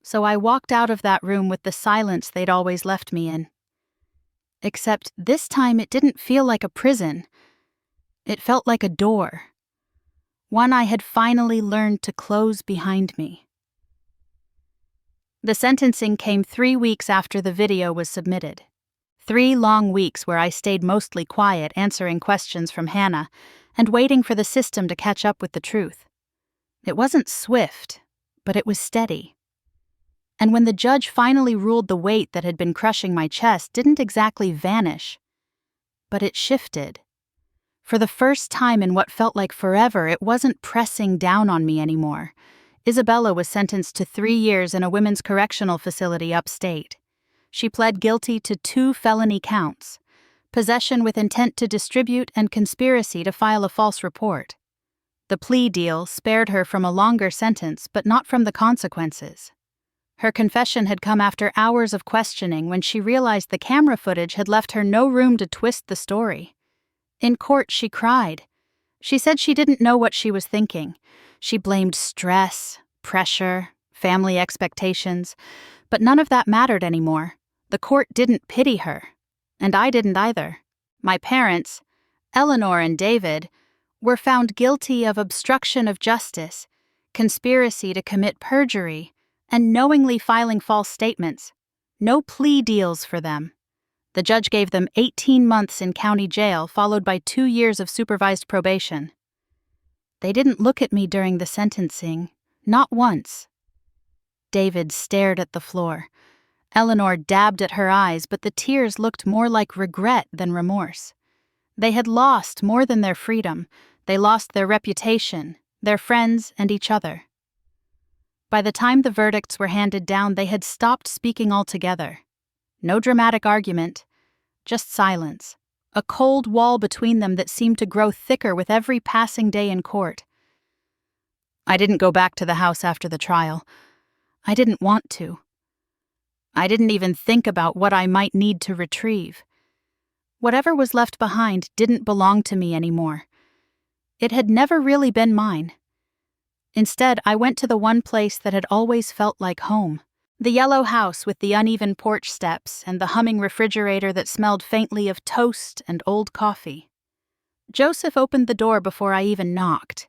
So I walked out of that room with the silence they'd always left me in. Except this time it didn't feel like a prison. It felt like a door. One I had finally learned to close behind me. The sentencing came 3 weeks after the video was submitted. 3 long weeks where I stayed mostly quiet, answering questions from Hannah and waiting for the system to catch up with the truth. It wasn't swift, but it was steady. And when the judge finally ruled, the weight that had been crushing my chest didn't exactly vanish, but it shifted. For the first time in what felt like forever, it wasn't pressing down on me anymore. Isabella was sentenced to 3 years in a women's correctional facility upstate. She pled guilty to 2 felony counts: possession with intent to distribute and conspiracy to file a false report. The plea deal spared her from a longer sentence, but not from the consequences. Her confession had come after hours of questioning, when she realized the camera footage had left her no room to twist the story. In court, she cried. She said she didn't know what she was thinking. She blamed stress, pressure, family expectations, But none of that mattered anymore. The court didn't pity her. And I didn't either. My parents, Eleanor and David, were found guilty of obstruction of justice, conspiracy to commit perjury, and knowingly filing false statements. No plea deals for them. The judge gave them 18 months in county jail, followed by 2 years of supervised probation. They didn't look at me during the sentencing, not once. David stared at the floor. Eleanor dabbed at her eyes, but the tears looked more like regret than remorse. They had lost more than their freedom. They lost their reputation, their friends, and each other. By the time the verdicts were handed down, they had stopped speaking altogether. No dramatic argument, just silence. A cold wall between them that seemed to grow thicker with every passing day in court. I didn't go back to the house after the trial. I didn't want to. I didn't even think about what I might need to retrieve. Whatever was left behind didn't belong to me anymore. It had never really been mine. Instead, I went to the one place that had always felt like home. The yellow house with the uneven porch steps and the humming refrigerator that smelled faintly of toast and old coffee. Joseph opened the door before I even knocked.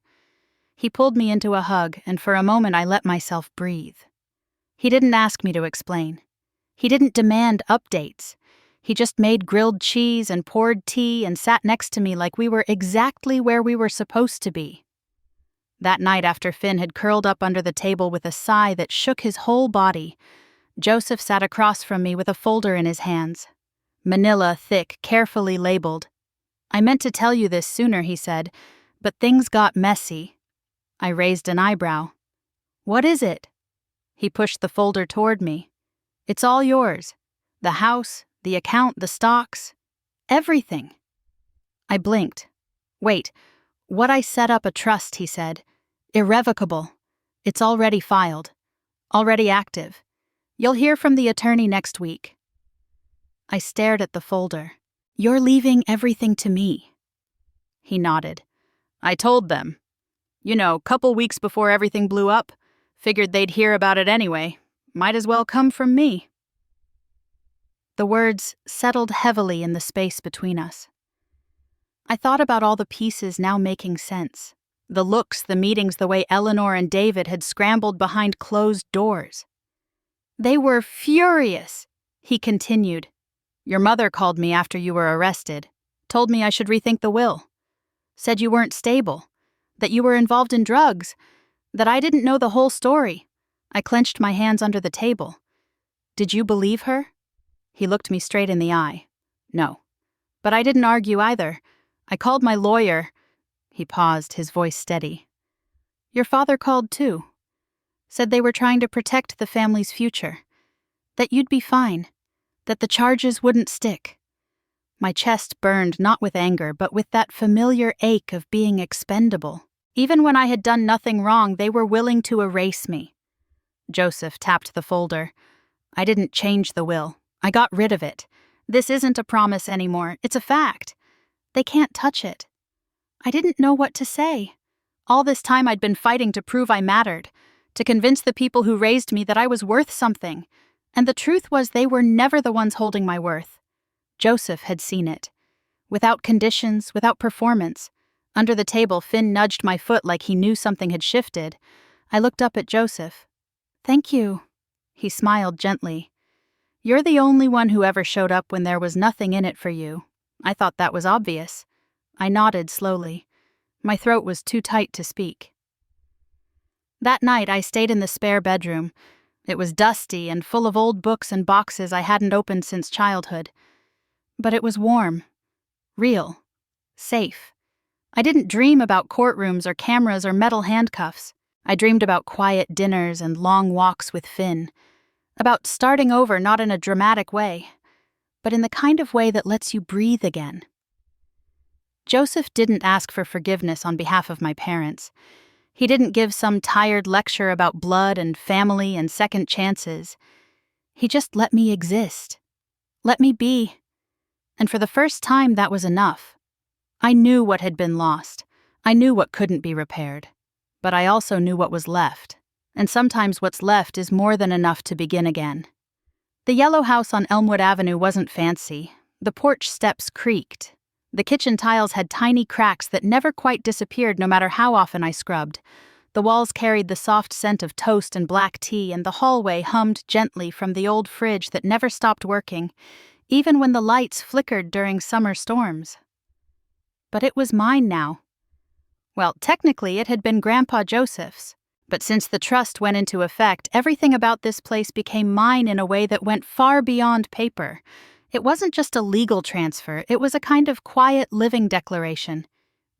He pulled me into a hug, and for a moment I let myself breathe. He didn't ask me to explain. He didn't demand updates. He just made grilled cheese and poured tea and sat next to me like we were exactly where we were supposed to be. That night, after Finn had curled up under the table with a sigh that shook his whole body, Joseph sat across from me with a folder in his hands. Manila, thick, carefully labeled. "I meant to tell you this sooner," he said, "but things got messy." I raised an eyebrow. "What is it?" He pushed the folder toward me. "It's all yours. The house, the account, the stocks, everything." I blinked. "Wait, what I set up a trust," he said. "Irrevocable. It's already filed. Already active. You'll hear from the attorney next week." I stared at the folder. "You're leaving everything to me." He nodded. "I told them. Couple weeks before everything blew up. Figured they'd hear about it anyway. Might as well come from me." The words settled heavily in the space between us. I thought about all the pieces now making sense. The looks, the meetings, the way Eleanor and David had scrambled behind closed doors. "They were furious," he continued. "Your mother called me after you were arrested. Told me I should rethink the will. Said you weren't stable. That you were involved in drugs. That I didn't know the whole story." I clenched my hands under the table. "Did you believe her?" He looked me straight in the eye. "No. But I didn't argue either. I called my lawyer." He paused, his voice steady. "Your father called too. Said they were trying to protect the family's future. That you'd be fine. That the charges wouldn't stick." My chest burned not with anger, but with that familiar ache of being expendable. Even when I had done nothing wrong, they were willing to erase me. Joseph tapped the folder. "I didn't change the will. I got rid of it. This isn't a promise anymore. It's a fact. They can't touch it." I didn't know what to say. All this time I'd been fighting to prove I mattered, to convince the people who raised me that I was worth something. And the truth was they were never the ones holding my worth. Joseph had seen it. Without conditions, without performance. Under the table, Finn nudged my foot like he knew something had shifted. I looked up at Joseph. "Thank you." He smiled gently. "You're the only one who ever showed up when there was nothing in it for you. I thought that was obvious." I nodded slowly. My throat was too tight to speak. That night, I stayed in the spare bedroom. It was dusty and full of old books and boxes I hadn't opened since childhood. But it was warm. Real. Safe. I didn't dream about courtrooms or cameras or metal handcuffs. I dreamed about quiet dinners and long walks with Finn. About starting over, not in a dramatic way, but in the kind of way that lets you breathe again. Joseph didn't ask for forgiveness on behalf of my parents. He didn't give some tired lecture about blood and family and second chances. He just let me exist. Let me be. And for the first time, that was enough. I knew what had been lost. I knew what couldn't be repaired. But I also knew what was left. and sometimes what's left is more than enough to begin again. The yellow house on Elmwood Avenue wasn't fancy. The porch steps creaked. The kitchen tiles had tiny cracks that never quite disappeared no matter how often I scrubbed. The walls carried the soft scent of toast and black tea, and the hallway hummed gently from the old fridge that never stopped working, even when the lights flickered during summer storms. But it was mine now. Well, technically it had been Grandpa Joseph's, but since the trust went into effect, everything about this place became mine in a way that went far beyond paper. It wasn't just a legal transfer, it was a kind of quiet living declaration.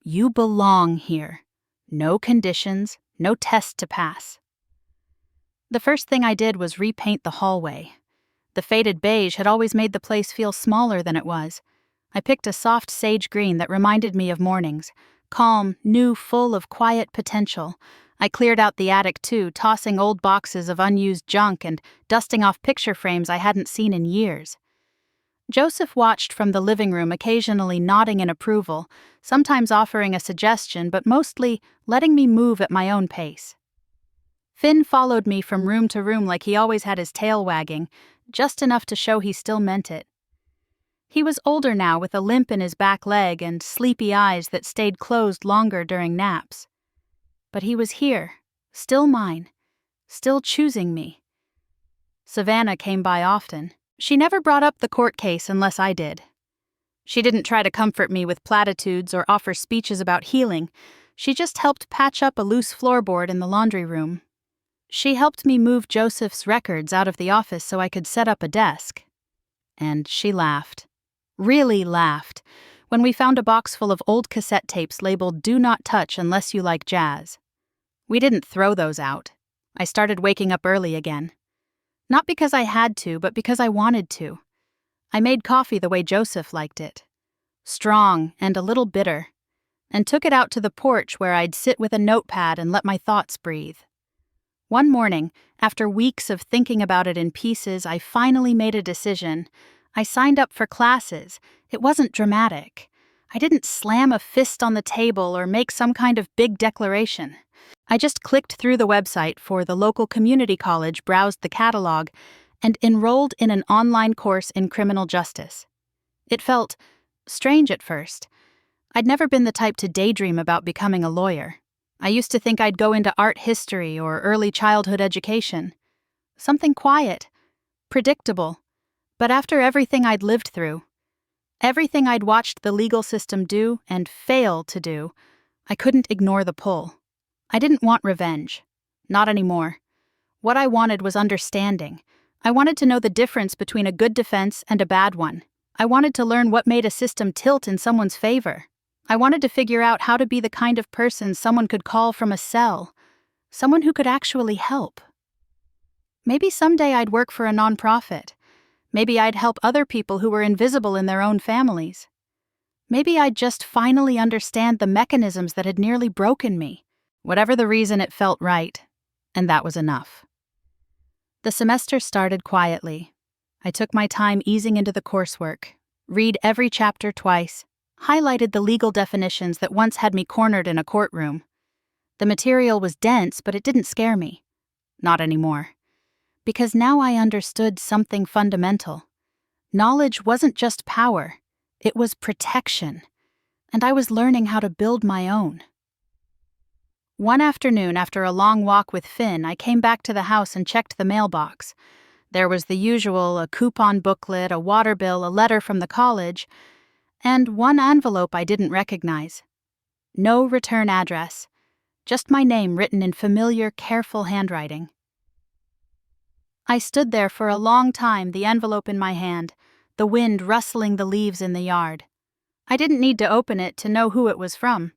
You belong here. No conditions, no test to pass. The first thing I did was repaint the hallway. The faded beige had always made the place feel smaller than it was. I picked a soft sage green that reminded me of mornings. Calm, new, full of quiet potential. I cleared out the attic too, tossing old boxes of unused junk and dusting off picture frames I hadn't seen in years. Joseph watched from the living room, occasionally nodding in approval, sometimes offering a suggestion, but mostly letting me move at my own pace. Finn followed me from room to room like he always had his tail wagging, just enough to show he still meant it. He was older now, with a limp in his back leg and sleepy eyes that stayed closed longer during naps. But he was here, still mine, still choosing me. Savannah came by often. She never brought up the court case unless I did. She didn't try to comfort me with platitudes or offer speeches about healing. She just helped patch up a loose floorboard in the laundry room. She helped me move Joseph's records out of the office so I could set up a desk. And she laughed. Really laughed, when we found a box full of old cassette tapes labeled "Do Not Touch Unless You Like Jazz." We didn't throw those out. I started waking up early again. Not because I had to, but because I wanted to. I made coffee the way Joseph liked it. Strong and a little bitter. And took it out to the porch where I'd sit with a notepad and let my thoughts breathe. One morning, after weeks of thinking about it in pieces, I finally made a decision. I signed up for classes. It wasn't dramatic. I didn't slam a fist on the table or make some kind of big declaration. I just clicked through the website for the local community college, browsed the catalog, and enrolled in an online course in criminal justice. It felt strange at first. I'd never been the type to daydream about becoming a lawyer. I used to think I'd go into art history or early childhood education. Something quiet, predictable. But after everything I'd lived through, everything I'd watched the legal system do and fail to do, I couldn't ignore the pull. I didn't want revenge. Not anymore. What I wanted was understanding. I wanted to know the difference between a good defense and a bad one. I wanted to learn what made a system tilt in someone's favor. I wanted to figure out how to be the kind of person someone could call from a cell. Someone who could actually help. Maybe someday I'd work for a nonprofit. Maybe I'd help other people who were invisible in their own families. Maybe I'd just finally understand the mechanisms that had nearly broken me. Whatever the reason, it felt right, and that was enough. The semester started quietly. I took my time easing into the coursework, read every chapter twice, highlighted the legal definitions that once had me cornered in a courtroom. The material was dense, but it didn't scare me. Not anymore. Because now I understood something fundamental. Knowledge wasn't just power, it was protection, and I was learning how to build my own. One afternoon, after a long walk with Finn, I came back to the house and checked the mailbox. There was the usual, a coupon booklet, a water bill, a letter from the college, and one envelope I didn't recognize. No return address, just my name written in familiar, careful handwriting. I stood there for a long time, the envelope in my hand, the wind rustling the leaves in the yard. I didn't need to open it to know who it was from.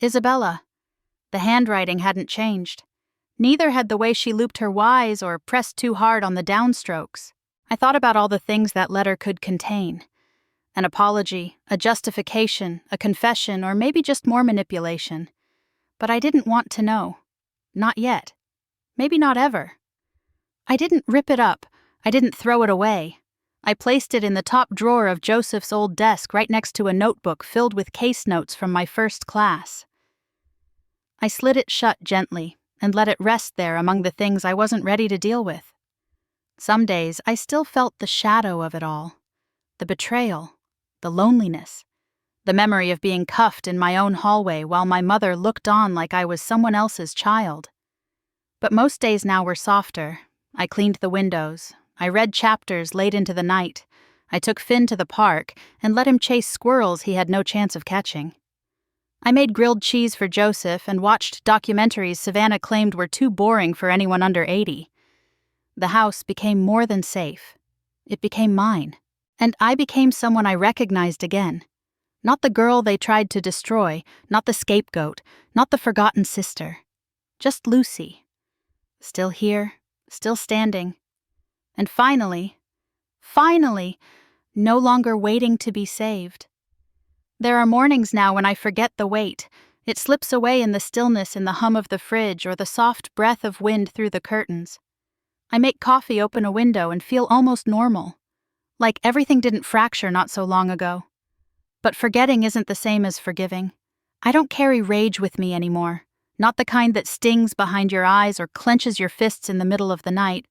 Isabella. The handwriting hadn't changed. Neither had the way she looped her Y's or pressed too hard on the downstrokes. I thought about all the things that letter could contain. An apology, a justification, a confession, or maybe just more manipulation. But I didn't want to know. Not yet. Maybe not ever. I didn't rip it up. I didn't throw it away. I placed it in the top drawer of Joseph's old desk right next to a notebook filled with case notes from my first class. I slid it shut gently, and let it rest there among the things I wasn't ready to deal with. Some days I still felt the shadow of it all. The betrayal, the loneliness, the memory of being cuffed in my own hallway while my mother looked on like I was someone else's child. But most days now were softer. I cleaned the windows. I read chapters late into the night. I took Finn to the park and let him chase squirrels he had no chance of catching. I made grilled cheese for Joseph and watched documentaries Savannah claimed were too boring for anyone under 80. The house became more than safe. It became mine. And I became someone I recognized again. Not the girl they tried to destroy, not the scapegoat, not the forgotten sister. Just Lucy. Still here, still standing. And finally, no longer waiting to be saved. There are mornings now when I forget the wait. It slips away in the stillness in the hum of the fridge or the soft breath of wind through the curtains. I make coffee open a window and feel almost normal. Like everything didn't fracture not so long ago. But forgetting isn't the same as forgiving. I don't carry rage with me anymore. Not the kind that stings behind your eyes or clenches your fists in the middle of the night.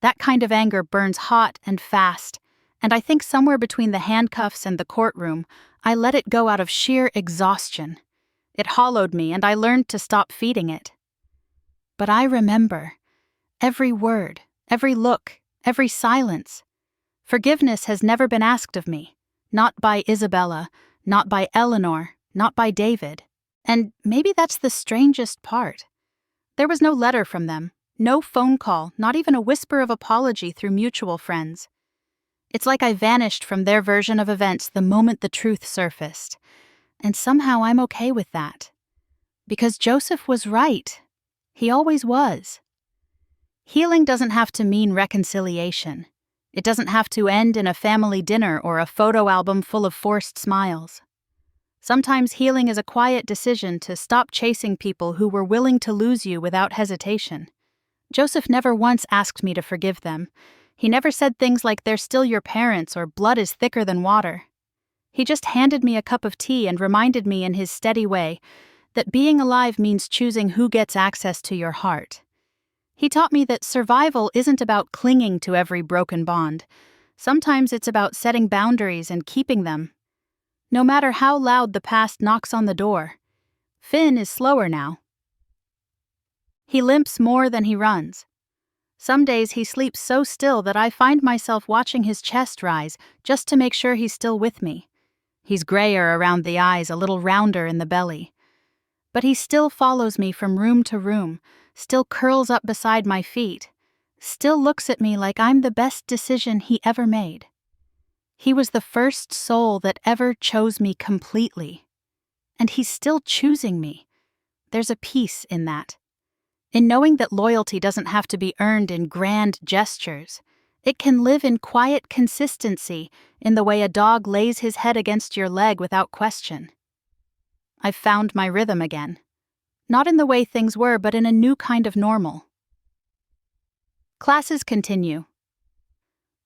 That kind of anger burns hot and fast, and I think somewhere between the handcuffs and the courtroom, I let it go out of sheer exhaustion. It hollowed me, and I learned to stop feeding it. But I remember. Every word, every look, every silence. Forgiveness has never been asked of me. Not by Isabella, not by Eleanor, not by David. And maybe that's the strangest part. There was no letter from them, no phone call, not even a whisper of apology through mutual friends. It's like I vanished from their version of events the moment the truth surfaced. And somehow I'm okay with that. Because Joseph was right. He always was. Healing doesn't have to mean reconciliation. It doesn't have to end in a family dinner or a photo album full of forced smiles. Sometimes healing is a quiet decision to stop chasing people who were willing to lose you without hesitation. Joseph never once asked me to forgive them. He never said things like they're still your parents or blood is thicker than water. He just handed me a cup of tea and reminded me in his steady way that being alive means choosing who gets access to your heart. He taught me that survival isn't about clinging to every broken bond. Sometimes it's about setting boundaries and keeping them. No matter how loud the past knocks on the door. Finn is slower now. He limps more than he runs. Some days he sleeps so still that I find myself watching his chest rise just to make sure he's still with me. He's grayer around the eyes, a little rounder in the belly. But he still follows me from room to room, still curls up beside my feet, still looks at me like I'm the best decision he ever made. He was the first soul that ever chose me completely. And he's still choosing me. There's a peace in that. In knowing that loyalty doesn't have to be earned in grand gestures. It can live in quiet consistency, in the way a dog lays his head against your leg without question. I've found my rhythm again. Not in the way things were, but in a new kind of normal. Classes continue.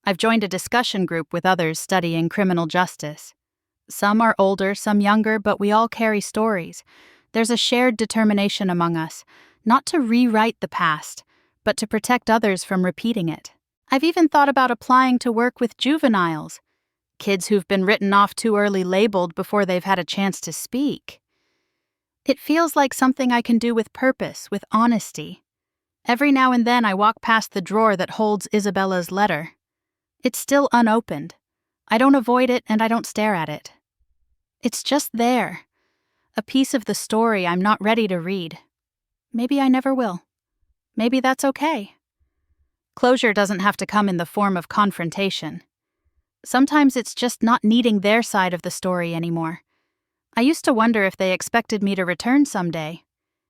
I've joined a discussion group with others studying criminal justice. Some are older, some younger, but we all carry stories. There's a shared determination among us, not to rewrite the past, but to protect others from repeating it. I've even thought about applying to work with juveniles, kids who've been written off too early, labeled before they've had a chance to speak. It feels like something I can do with purpose, with honesty. Every now and then I walk past the drawer that holds Isabella's letter. It's still unopened. I don't avoid it and I don't stare at it. It's just there. A piece of the story I'm not ready to read. Maybe I never will. Maybe that's okay. Closure doesn't have to come in the form of confrontation. Sometimes it's just not needing their side of the story anymore. I used to wonder if they expected me to return someday.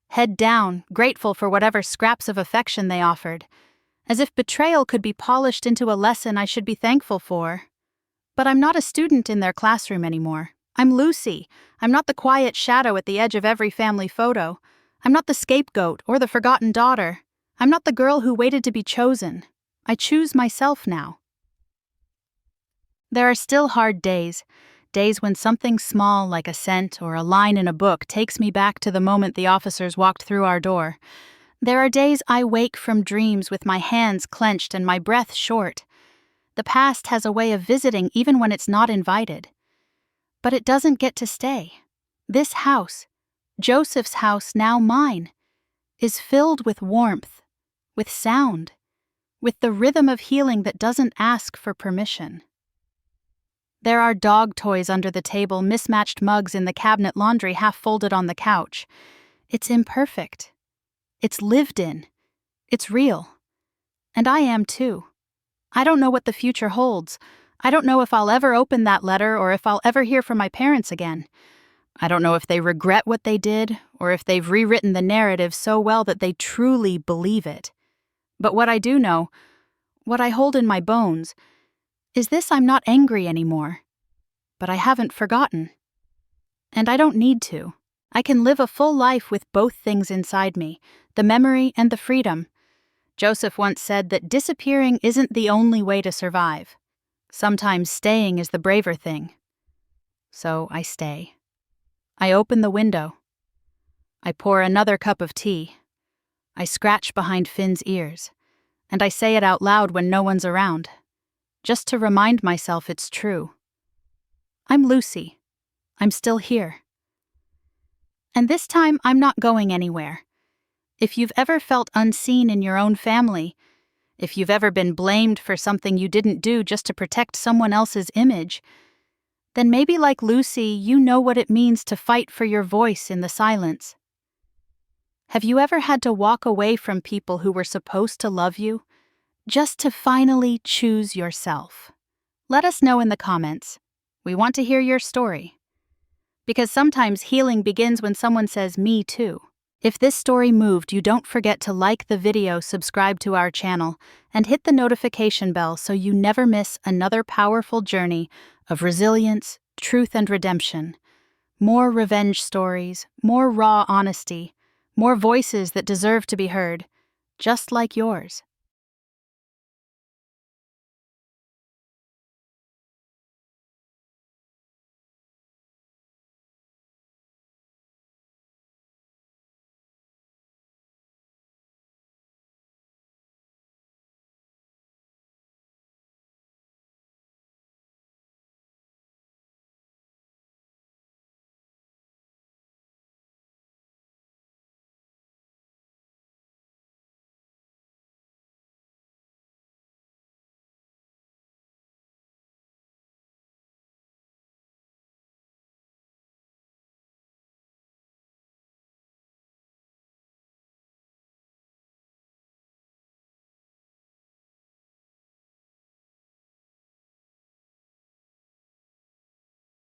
Head down, grateful for whatever scraps of affection they offered. As if betrayal could be polished into a lesson I should be thankful for. But I'm not a student in their classroom anymore. I'm Lucy. I'm not the quiet shadow at the edge of every family photo. I'm not the scapegoat or the forgotten daughter. I'm not the girl who waited to be chosen. I choose myself now. There are still hard days. Days when something small like a scent or a line in a book takes me back to the moment the officers walked through our door. There are days I wake from dreams with my hands clenched and my breath short. The past has a way of visiting even when it's not invited. But it doesn't get to stay. This house, Joseph's house, now mine, is filled with warmth, with sound, with the rhythm of healing that doesn't ask for permission. There are dog toys under the table, mismatched mugs in the cabinet, laundry half folded on the couch. It's imperfect. It's lived in. It's real. And I am too. I don't know what the future holds. I don't know if I'll ever open that letter or if I'll ever hear from my parents again. I don't know if they regret what they did or if they've rewritten the narrative so well that they truly believe it. But what I do know, what I hold in my bones, is this: I'm not angry anymore. But I haven't forgotten. And I don't need to. I can live a full life with both things inside me, the memory and the freedom. Joseph once said that disappearing isn't the only way to survive. Sometimes staying is the braver thing. So I stay. I open the window. I pour another cup of tea. I scratch behind Finn's ears. And I say it out loud when no one's around, just to remind myself it's true. I'm Lucy. I'm still here. And this time, I'm not going anywhere. If you've ever felt unseen in your own family, if you've ever been blamed for something you didn't do just to protect someone else's image, then maybe like Lucy, you know what it means to fight for your voice in the silence. Have you ever had to walk away from people who were supposed to love you, just to finally choose yourself? Let us know in the comments. We want to hear your story. Because sometimes healing begins when someone says, "Me too." If this story moved you, don't forget to like the video, subscribe to our channel, and hit the notification bell so you never miss another powerful journey of resilience, truth, and redemption. More revenge stories, more raw honesty, more voices that deserve to be heard, just like yours.